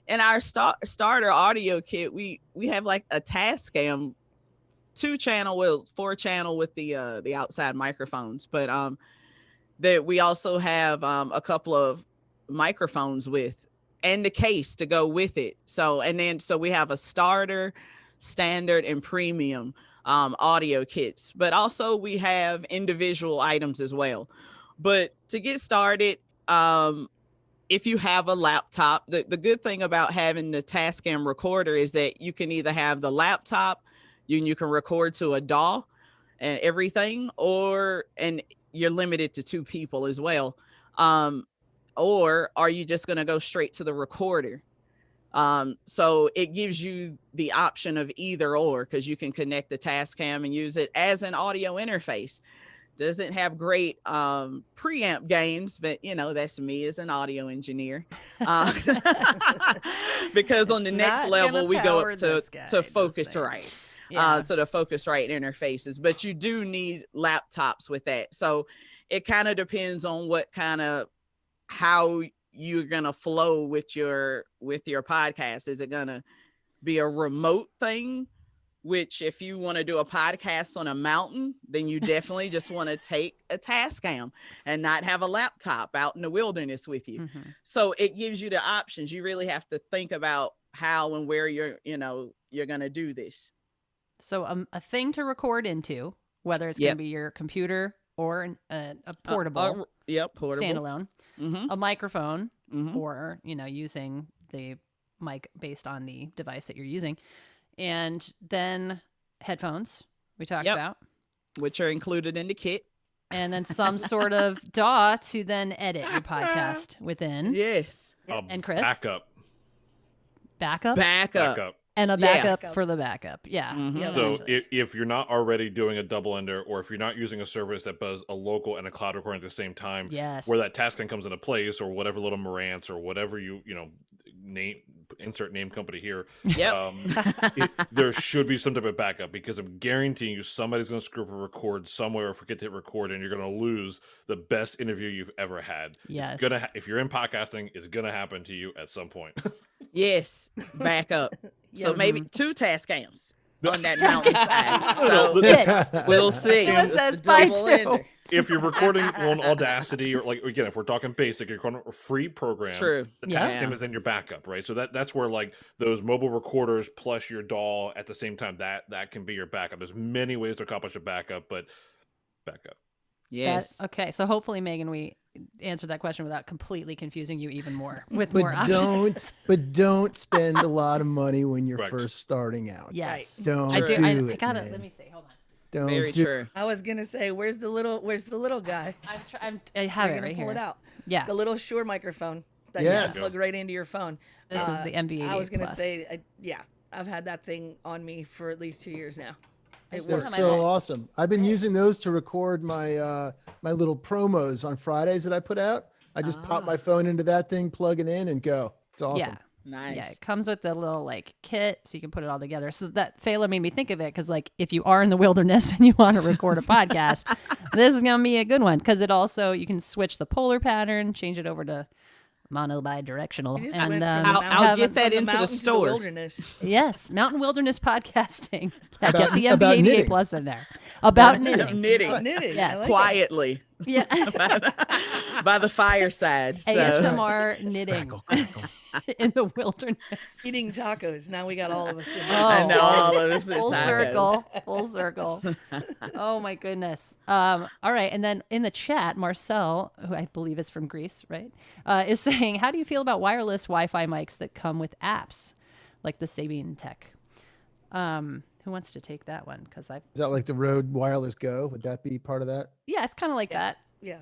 in our starter audio kit, we have like a Tascam 4-channel with the outside microphones, but that we also have a couple of microphones with, and the case to go with it. So we have a starter, standard, and premium audio kits, but also we have individual items as well. But to get started, if you have a laptop, the good thing about having the Tascam recorder is that you can either have the laptop, you can record to a DAW and everything, and you're limited to 2 people as well. Or are you just going to go straight to the recorder? So it gives you the option of either or, because you can connect the Tascam and use it as an audio interface. Doesn't have great preamp gains, but that's me as an audio engineer. Because on the next level we go up to Focusrite. Yeah. To the Focusrite interfaces, but you do need laptops with that. So it kind of depends on how you're gonna flow with your podcast. Is it gonna be a remote thing? Which if you want to do a podcast on a mountain, then you definitely just want to take a Tascam and not have a laptop out in the wilderness with you. Mm-hmm. So it gives you the options. You really have to think about how and where you're going to do this. So a thing to record into, whether it's going to be your computer or a portable, portable standalone, mm-hmm. a microphone, Mm-hmm. or using the mic based on the device that you're using. And then headphones we talked about, which are included in the kit, and then some sort of DAW to then edit your podcast within. Yes. And Chris, backup, and a backup for the backup. Yeah. Mm-hmm. So if you're not already doing a double ender, or if you're not using a service that does a local and a cloud recording at the same time, where that Tascam comes into place, or whatever little Marantz or whatever insert name company here. Yep. There should be some type of backup, because I'm guaranteeing you somebody's going to screw up a record somewhere or forget to hit record, and you're going to lose the best interview you've ever had. Yes. If you're in podcasting, it's going to happen to you at some point. Yes. Backup. Yeah. So maybe 2 Tascams on that mountainside. So we'll see. It says by 2. If you're recording on Audacity, or again, if we're talking basic, you're recording a free program. True. The Tascam is in your backup, right? So that's where those mobile recorders plus your DAW at the same time, that can be your backup. There's many ways to accomplish a backup, but backup. Yes. Okay. So hopefully, Megan, we answered that question without completely confusing you even more with more options. Don't spend a lot of money when you're first starting out. Yes. Don't I do I it, got it. man. Let me see. Hold on. Don't Very do- true. I was gonna say, where's the little guy? I have We're it gonna right pull here. it out. Yeah. The little Shure microphone that Yes. you can plug right into your phone. This is the MB88 I was gonna Plus. say, I've had that thing on me for at least 2 years now. It They're works. so awesome. I've been using those to record my my little promos on Fridays that I put out. I just pop my phone into that thing, plug it in, and go. It's awesome. Yeah. Nice. Yeah, it comes with a little like kit, so you can put it all together. So that Fela made me think of it because, like, if you are in the wilderness and you want to record a podcast, this is gonna be a good one because it also you can switch the polar pattern, change it over to mono bi-directional, You just and went from I'll have get a- that from into the mountains to store. wilderness. yes, mountain wilderness podcasting. Yeah, About- get the about MB88 knitting. Plus in there about knitting. Knitting Knitting. Yes. I like quietly Yeah, by the fireside. So. ASMR knitting Crackle, crackle. in the wilderness. it. Eating tacos. Now we got all of us in Oh, I know all of this. full circle, full circle. Oh my goodness. All right, and then in the chat, Marcel, who I believe is from Greece, right, is saying, "How do you feel about wireless Wi-Fi mics that come with apps, like the Sabine Tech?" Who wants to take that one? Because Is that like the Rode Wireless Go? Would that be part of that? yeah, it's kind of like that. Yeah.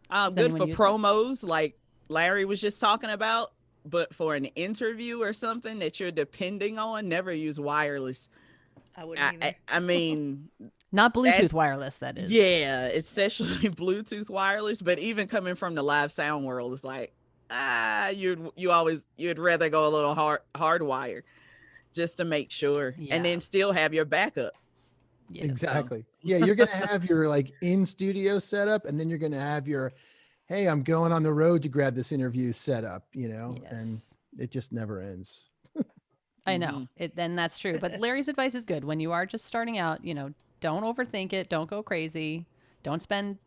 Good anyone for use it? promos like Larry was just talking about, but for an interview or something that you're depending on, never use wireless. I wouldn't either. I mean, Not Bluetooth That's- wireless, that is. yeah, especially Bluetooth wireless, but even coming from the live sound world, it's like, you'd rather go a little hardwire just to make sure, Yeah. and then still have your backup. Yeah. Exactly. Yeah, you're gonna have your like in studio setup, and then you're gonna have your, hey, I'm going on the road to grab this interview setup, and Yes. it just never ends. I know it, and that's true. But Larry's advice is good. When you are just starting out, don't overthink it. Don't go crazy. Don't spend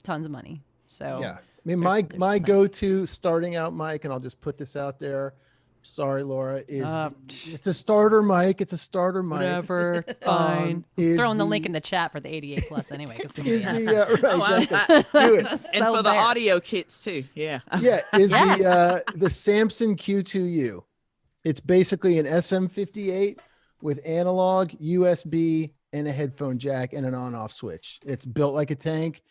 tons of money. So Yeah. I mean, there's my plenty. go-to starting out mic, and I'll just put this out there. Sorry, Laura, is it's a starter mic. It's a starter mic. whatever, it's fine. is Throwing the the- link in the chat for the 88 plus anyway. 'cause somebody Is asked. the right, Oh, exactly. Do it. And So for the there. audio kits too. Yeah. Yeah, is Yes. the Samson Q2U. It's basically an SM58 with analog, USB, and a headphone jack and an on-off switch. It's built like a tank.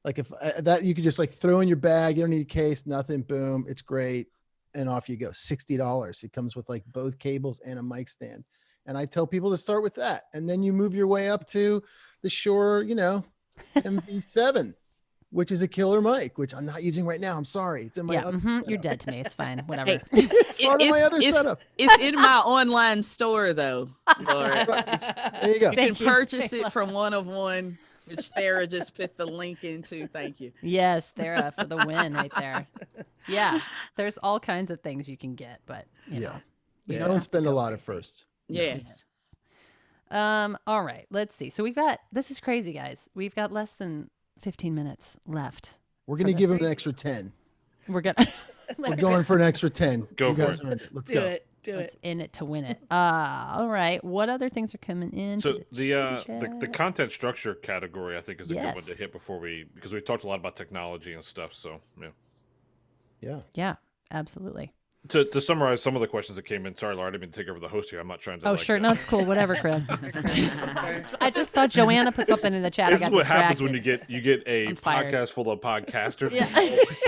Like if that you could just like throw in your bag. You don't need a case, nothing. Boom, it's great, and off you go. $60. It comes with like both cables and a mic stand. And I tell people to start with that, and then you move your way up to the Shure, MV7. Which is a killer mic, which I'm not using right now. I'm sorry. It's in my Yeah, other you're setup. dead to me. It's fine. Whatever. It's part of my other it's- setup. It's in my online store though, Laura. There you go. You can Thank you, purchase Fela. it from One of One, which Sarah just put the link into. Thank you. Yes, Thera for the win right there. Yeah, there's all kinds of things you can get, but you know, you Don't spend a lot at first. Yes. All right, let's see. So this is crazy, guys. We've got less than 15 minutes left. We're gonna give him an extra 10. We're gonna We're going for an extra 10. Go You for guys it. earned Let's Do go. it. Do Let's it. in it to win it. All right. What other things are coming in? So to the chat? content structure category, I think, is a good one to Yes. hit because we talked a lot about technology and stuff. So yeah. Yeah. Yeah, absolutely. To summarize some of the questions that came in, sorry, Laura, I didn't mean to take over the host here. I'm not trying to. Oh, sure. No, it's cool. Whatever, Chris. I just thought Joanna put something in the chat. This I is got what happens when distracted. you get a I'm fired. podcast full of podcasters. Yeah.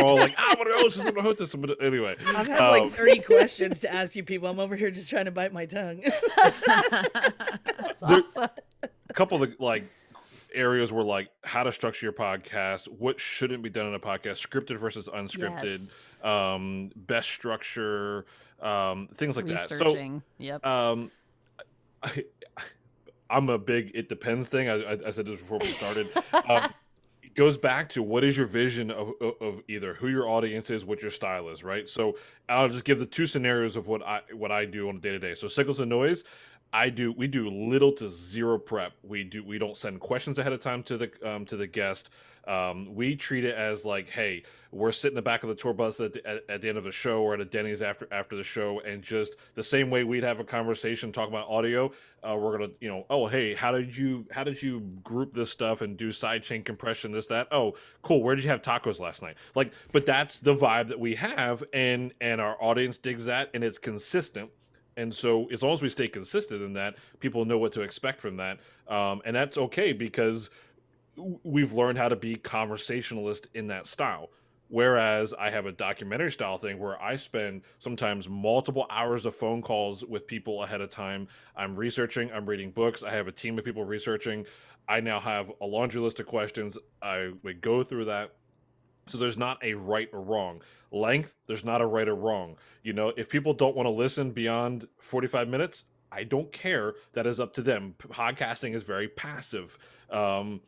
We're all like, I want to host this. I'm going to host this. But anyway, I've had like 30 questions to ask you people. I'm over here just trying to bite my tongue. That's awesome. a couple of the areas were like how to structure your podcast, what shouldn't be done in a podcast, scripted versus unscripted, best structure, things like that. So Researching. Yep. I'm a big it depends thing. I said this before we started. It goes back to what is your vision of either who your audience is, what your style is, right? So I'll just give the two scenarios of what I do on a day to day. So signals and noise. We do little to zero prep. We don't send questions ahead of time to the guest. We treat it as like, hey, we're sitting in the back of the tour bus at the end of a show or at a Denny's after the show, and just the same way we'd have a conversation talking about audio, we're gonna, oh, hey, how did you group this stuff and do sidechain compression, this, that? Oh, cool. Where did you have tacos last night? But that's the vibe that we have, and our audience digs that, and it's consistent. And so as long as we stay consistent in that, people know what to expect from that. And that's okay because we've learned how to be conversationalist in that style. Whereas I have a documentary style thing where I spend sometimes multiple hours of phone calls with people ahead of time. I'm researching, I'm reading books. I have a team of people researching. I now have a laundry list of questions. I would go through that. So there's not a right or wrong. Length, there's not a right or wrong. If people don't want to listen beyond 45 minutes, I don't care. That is up to them. Podcasting is very passive. So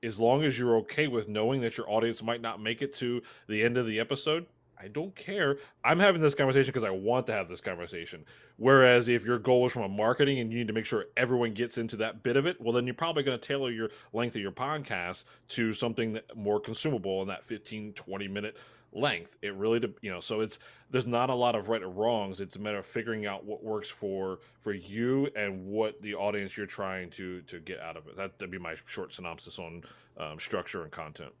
as long as you're okay with knowing that your audience might not make it to the end of the episode, I don't care. I'm having this conversation because I want to have this conversation. Whereas if your goal is from a marketing and you need to make sure everyone gets into that bit of it, well, then you're probably going to tailor your length of your podcast to something more consumable in that 15, 20-minute length. It really, so there's not a lot of right or wrongs. It's a matter of figuring out what works for you and what the audience you're trying to get out of it. That'd be my short synopsis on structure and content.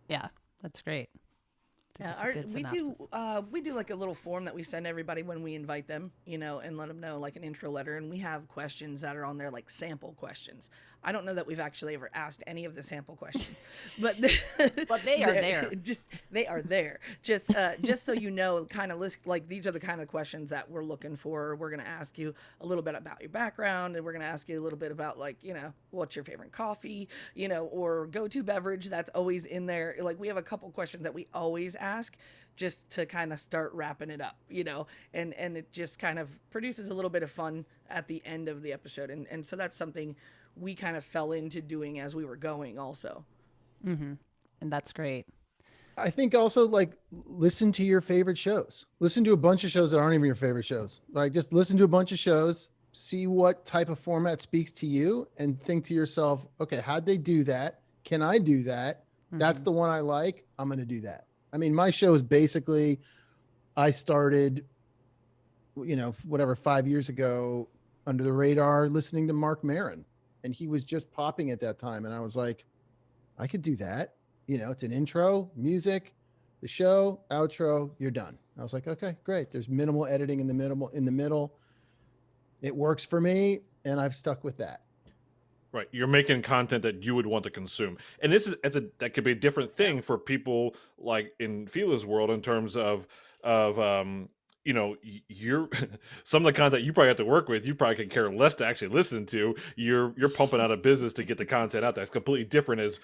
Yeah, that's great. Yeah, we do like a little form that we send everybody when we invite them, and let them know, like an intro letter. And we have questions that are on there, like sample questions. I don't know that we've actually ever asked any of the sample questions, but but they are there. They are there. Just so you know, kind of list, like, these are the kind of questions that we're looking for. We're going to ask you a little bit about your background, and we're going to ask you a little bit about, like, what's your favorite coffee, or go-to beverage. That's always in there. Like, we have a couple questions that we always ask, just to kind of start wrapping it up, and it just kind of produces a little bit of fun at the end of the episode. And so that's something we kind of fell into doing as we were going also. Mm-hmm. And that's great. I think also, like, listen to your favorite shows. Listen to a bunch of shows that aren't even your favorite shows. Like, just listen to a bunch of shows, see what type of format speaks to you, and think to yourself, okay, how'd they do that? Can I do that? Mm-hmm. That's the one I like. I'm going to do that. I mean, my show is basically, I started, 5 years ago under the radar listening to Mark Maron, and he was just popping at that time. And I was like, I could do that. It's an intro, music, the show, outro, you're done. I was like, okay, great. There's minimal editing in the middle. It works for me, and I've stuck with that. Right, you're making content that you would want to consume, and that could be a different thing for people like in Fela's world in terms of you're some of the content you probably have to work with. You probably can care less to actually listen to. You're pumping out a business to get the content out there. It's completely different as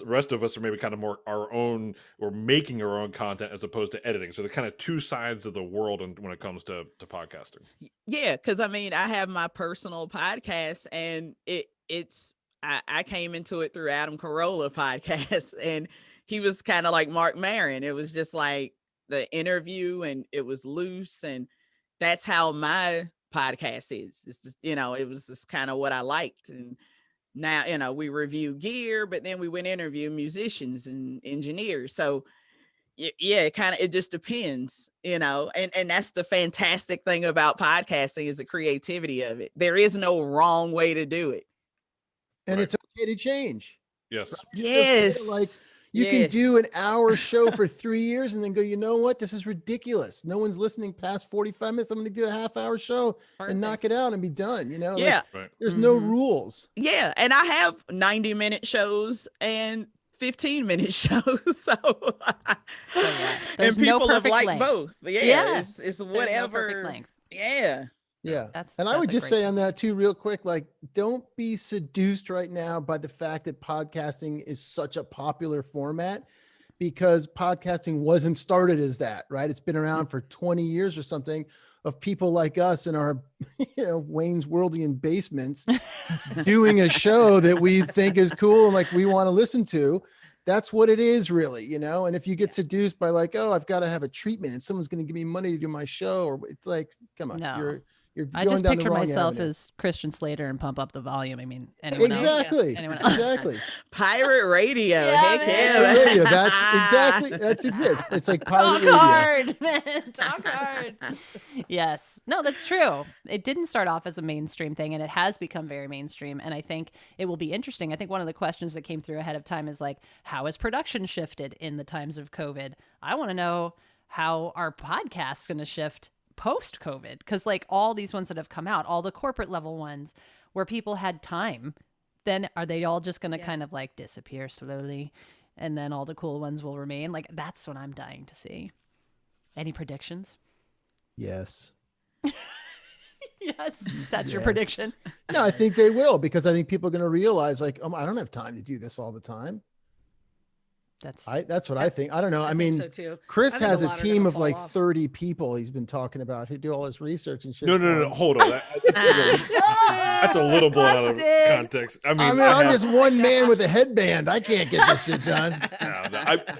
rest of us are maybe kind of more our own or making our own content as opposed to editing. So they're kind of two sides of the world when it comes to podcasting. Yeah, because I mean, I have my personal podcast, and I came into it through Adam Carolla podcast, and he was kind of like Mark Maron. It was just like the interview, and it was loose, and that's how my podcast is. It's just, it was just kind of what I liked. And now, we review gear, but then we went interview musicians and engineers. So yeah, it just depends, and that's the fantastic thing about podcasting is the creativity of it. There is no wrong way to do it. And it's okay to change. Yes. Right? Yes. Okay, like, you can do an hour show for 3 years and then go, you know what? This is ridiculous. No one's listening past 45 minutes. I'm going to do a half-hour show and knock it out and be done. Yeah. Like, there's no rules. Yeah. And I have 90-minute shows and 15-minute shows. So and people have liked length. Both. Yeah. It's whatever. No perfect length. Yeah. Yeah. And I would just say on that too, real quick, like, don't be seduced right now by the fact that podcasting is such a popular format, because podcasting wasn't started as that, right? It's been around for 20 years or something of people like us in our, Wayne's Worldian basements doing a show that we think is cool and like we want to listen to. That's what it is, really, And if you get seduced by like, oh, I've got to have a treatment and someone's going to give me money to do my show, or it's like, come on, no. You're I just picture myself avenue. As Christian Slater and Pump Up the Volume. I mean, anyone exactly, else? Anyone else? Exactly. Pirate radio. Yeah, Heck radio. That's exactly. It's like pirate radio. Talk hard, man. Talk hard. Yes. No, that's true. It didn't start off as a mainstream thing, and it has become very mainstream. And I think it will be interesting. I think one of the questions that came through ahead of time is like, how has production shifted in the times of COVID? I want to know how our podcast's going to shift post-COVID, because like all these ones that have come out, all the corporate level ones where people had time, then are they all just going to kind of like disappear slowly, and then all the cool ones will remain? Like, that's what I'm dying to see. Any predictions? Yes. Yes, that's your prediction. No, I think they will, because I think people are going to realize like, I don't have time to do this all the time. That's what I think. I don't know. I think mean, so too. Chris I think has a a lot are team gonna of like fall off. 30 people he's been talking about who do all his research and shit. No. Hold on. That's a little blown out of Busted. context. I mean, I'm just one man with a headband. I can't get this shit done.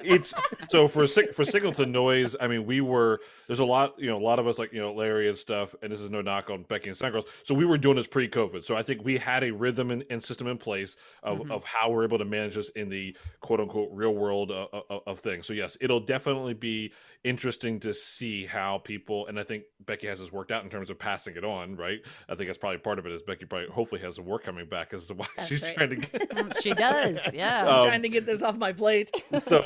It's so for Signal to Noise. I mean, there's a lot of us, like, Larry and stuff, and this is no knock on Becky and Soundgirls. So we were doing this pre-COVID. So I think we had a rhythm and system in place of how we're able to manage this in the quote unquote real world of things. So yes, it'll definitely be interesting to see how people, and I think Becky has this worked out in terms of passing it on, right? I think that's probably part of it, is Becky probably hopefully has some work coming back as to why she's trying to get. She does, yeah. I'm trying to get this off my plate. So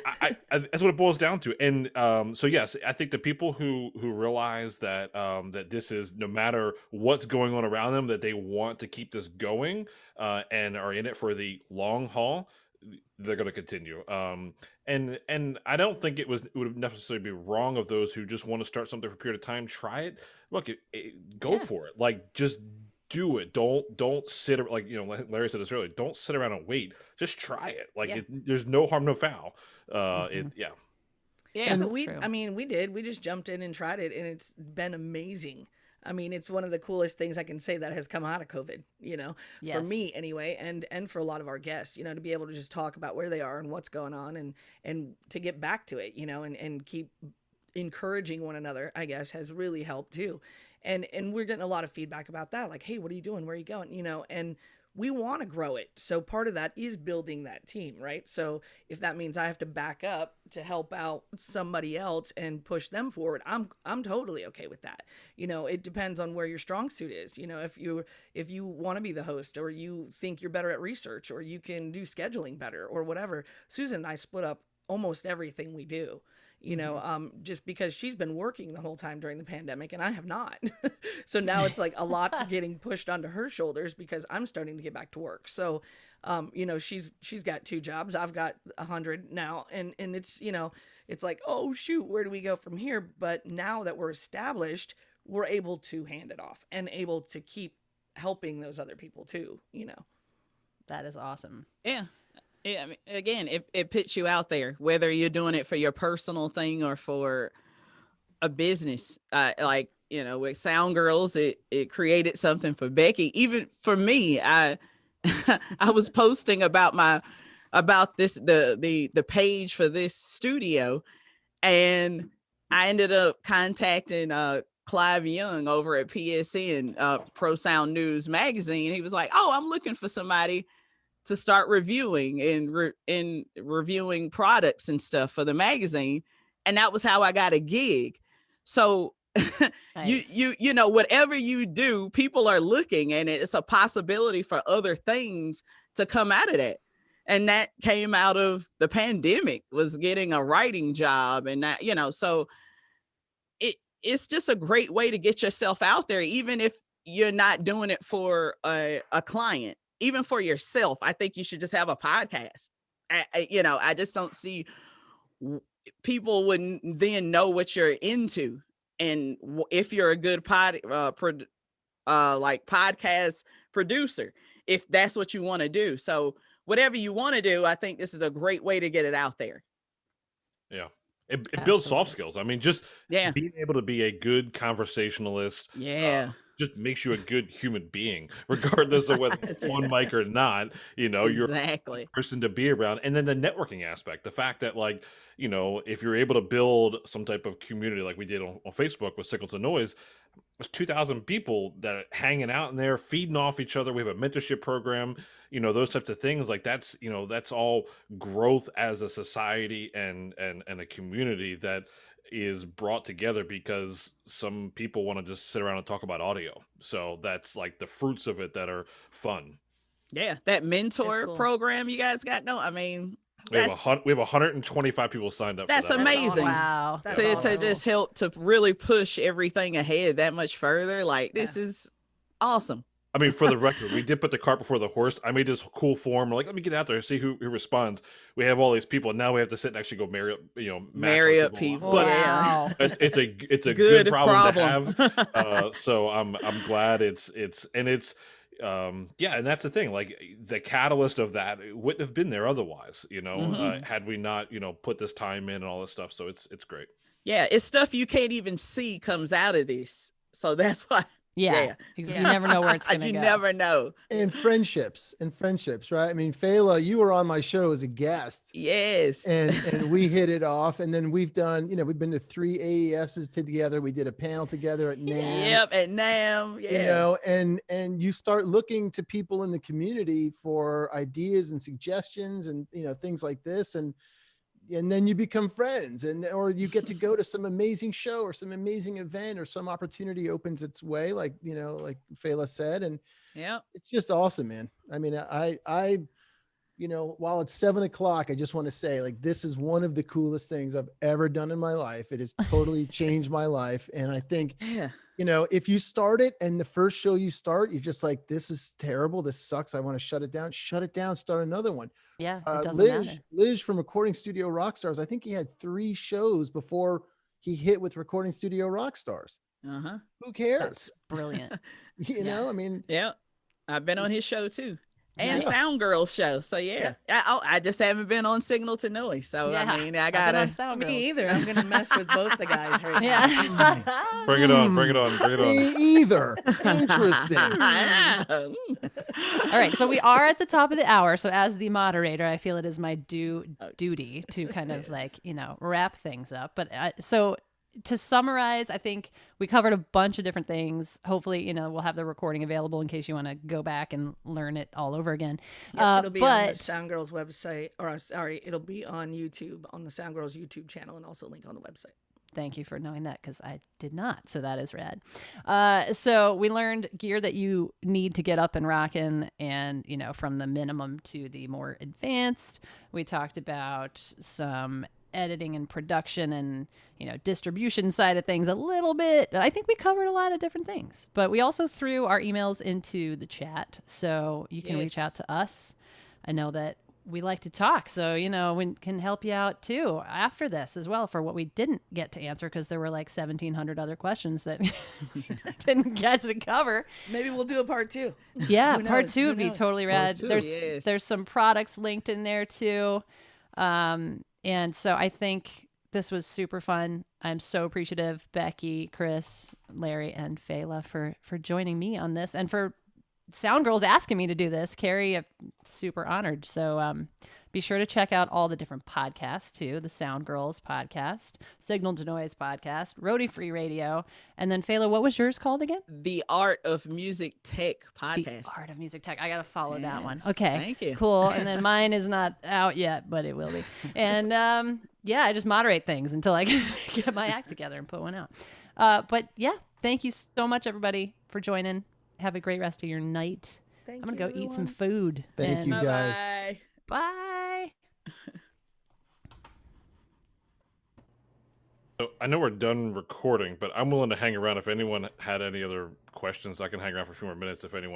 I that's what it boils down to. And so yes, I think the people who realize that that this is, no matter what's going on around them, that they want to keep this going and are in it for the long haul, they're going to continue. And I don't think it would necessarily be wrong of those who just want to start something for a period of time. Try it. Look, go for it. Like, just do it. Don't sit, like, Larry said this earlier, don't sit around and wait. Just try it. Like, there's no harm, no foul. Yeah, so we did. We just jumped in and tried it, and it's been amazing. I mean, it's one of the coolest things I can say that has come out of COVID, for me anyway, and for a lot of our guests, to be able to just talk about where they are and what's going on, and to get back to it, and keep encouraging one another, I guess, has really helped too. And we're getting a lot of feedback about that. Like, hey, what are you doing? Where are you going? And we want to grow it. So part of that is building that team, right? So if that means I have to back up to help out somebody else and push them forward, I'm totally okay with that. It depends on where your strong suit is. If you want to be the host, or you think you're better at research, or you can do scheduling better, or whatever. Susan and I split up almost everything we do. Just because she's been working the whole time during the pandemic and I have not. So now it's like a lot's getting pushed onto her shoulders because I'm starting to get back to work. So, she's got 2 jobs. I've got 100 now. And it's, it's like, oh shoot, where do we go from here? But now that we're established, we're able to hand it off and able to keep helping those other people too, That is awesome. Yeah. Yeah, I mean, again, it puts you out there, whether you're doing it for your personal thing or for a business. Like, with Sound Girls, it created something for Becky. Even for me, I was posting about this the page for this studio, and I ended up contacting Clive Young over at PSN, Pro Sound News Magazine. He was like, "Oh, I'm looking for somebody to start reviewing and reviewing products and stuff for the magazine." And that was how I got a gig. So nice. you know, whatever you do, people are looking, and it's a possibility for other things to come out of that. And that came out of the pandemic, was getting a writing job, and that, so it's just a great way to get yourself out there, even if you're not doing it for a client. Even for yourself, I think you should just have a podcast. I just don't see, people wouldn't then know what you're into. And if you're a good podcast producer, if that's what you want to do. So whatever you want to do, I think this is a great way to get it out there. Yeah. It builds soft skills. I mean, just being able to be a good conversationalist. Yeah. Just makes you a good human being, regardless of whether it's on mic or not. You're a person to be around. And then the networking aspect, the fact that, like, if you're able to build some type of community like we did on Facebook with Signal to Noise, there's 2,000 people that are hanging out in there, feeding off each other. We have a mentorship program, those types of things. Like, that's all growth as a society and a community that is brought together because some people want to just sit around and talk about audio. So that's like the fruits of it that are fun. Yeah, that mentor program you guys got going. I mean, we have 125 people signed up. That's for that. amazing. Wow. To just help to really push everything ahead that much further. Like, this is awesome. I mean, for the record, we did put the cart before the horse. I made this cool form. Like, let me get out there and see who responds. We have all these people. Now we have to sit and actually go marry up people. But wow. It's a good problem to have. So I'm glad it's yeah, and that's the thing. Like the catalyst of that it wouldn't have been there otherwise, had we not, put this time in and all this stuff. So it's great. Yeah, it's stuff you can't even see comes out of this. So that's why. Yeah. You never know where it's going to go. You never know. And friendships, right? I mean, Fela, you were on my show as a guest. Yes. And we hit it off. And then we've done, we've been to 3 AESs together. We did a panel together at NAMM. Yep, at NAMM. Yeah. And you start looking to people in the community for ideas and suggestions and, things like this. And then you become friends, or you get to go to some amazing show or some amazing event or some opportunity opens its way, like Fela said. And yeah, it's just awesome, man. I mean, I while it's 7 o'clock, I just want to say, like, this is one of the coolest things I've ever done in my life. It has totally changed my life. And I think, if you start it and the first show you start, you're just like, this is terrible. This sucks. I want to shut it down, start another one. Yeah. It doesn't matter. Liz from Recording Studio Rockstars, I think he had 3 shows before he hit with Recording Studio Rockstars. Who cares? That's brilliant. I mean, yeah, I've been on his show too. And Sound Girls show. So I just haven't been on Signal to Noise. So I mean, I gotta. Me either. I'm gonna mess with both the guys right now. Yeah. Bring it on. Me either. Interesting. All right. So we are at the top of the hour. So as the moderator, I feel it is my duty to kind of wrap things up. But so to summarize, I think we covered a bunch of different things. Hopefully, we'll have the recording available in case you want to go back and learn it all over again. It'll be on the Sound Girls website, or sorry, it'll be on YouTube, on the Sound Girls YouTube channel, and also link on the website. Thank you for knowing that, because I did not. So that is rad. So we learned gear that you need to get up and rocking, and, from the minimum to the more advanced. We talked about some editing and production and distribution side of things a little bit. I think we covered a lot of different things, but we also threw our emails into the chat, so you can reach out to us. I know that we like to talk, so we can help you out too after this as well for what we didn't get to answer, because there were like 1,700 other questions that didn't get to cover. Maybe we'll do a part 2. Yeah, part 2 would be totally rad. There's some products linked in there too. And so I think this was super fun. I'm so appreciative, Beckie, Chris, Larry, and Fela for joining me on this, and for Sound Girls asking me to do this. Carrie, I'm super honored. So be sure to check out all the different podcasts too. The Sound Girls podcast, Signal to Noise podcast, Roadie Free Radio. And then Fela, what was yours called again? The Art of Music Tech podcast. The Art of Music Tech. I got to follow that one. Okay. Thank you. Cool. And then mine is not out yet, but it will be. And I just moderate things until I get my act together and put one out. But yeah, thank you so much, everybody, for joining. Have a great rest of your night. I'm going to go eat some food. Thank you, guys. Bye. So I know we're done recording, but I'm willing to hang around if anyone had any other questions. I can hang around for a few more minutes if anyone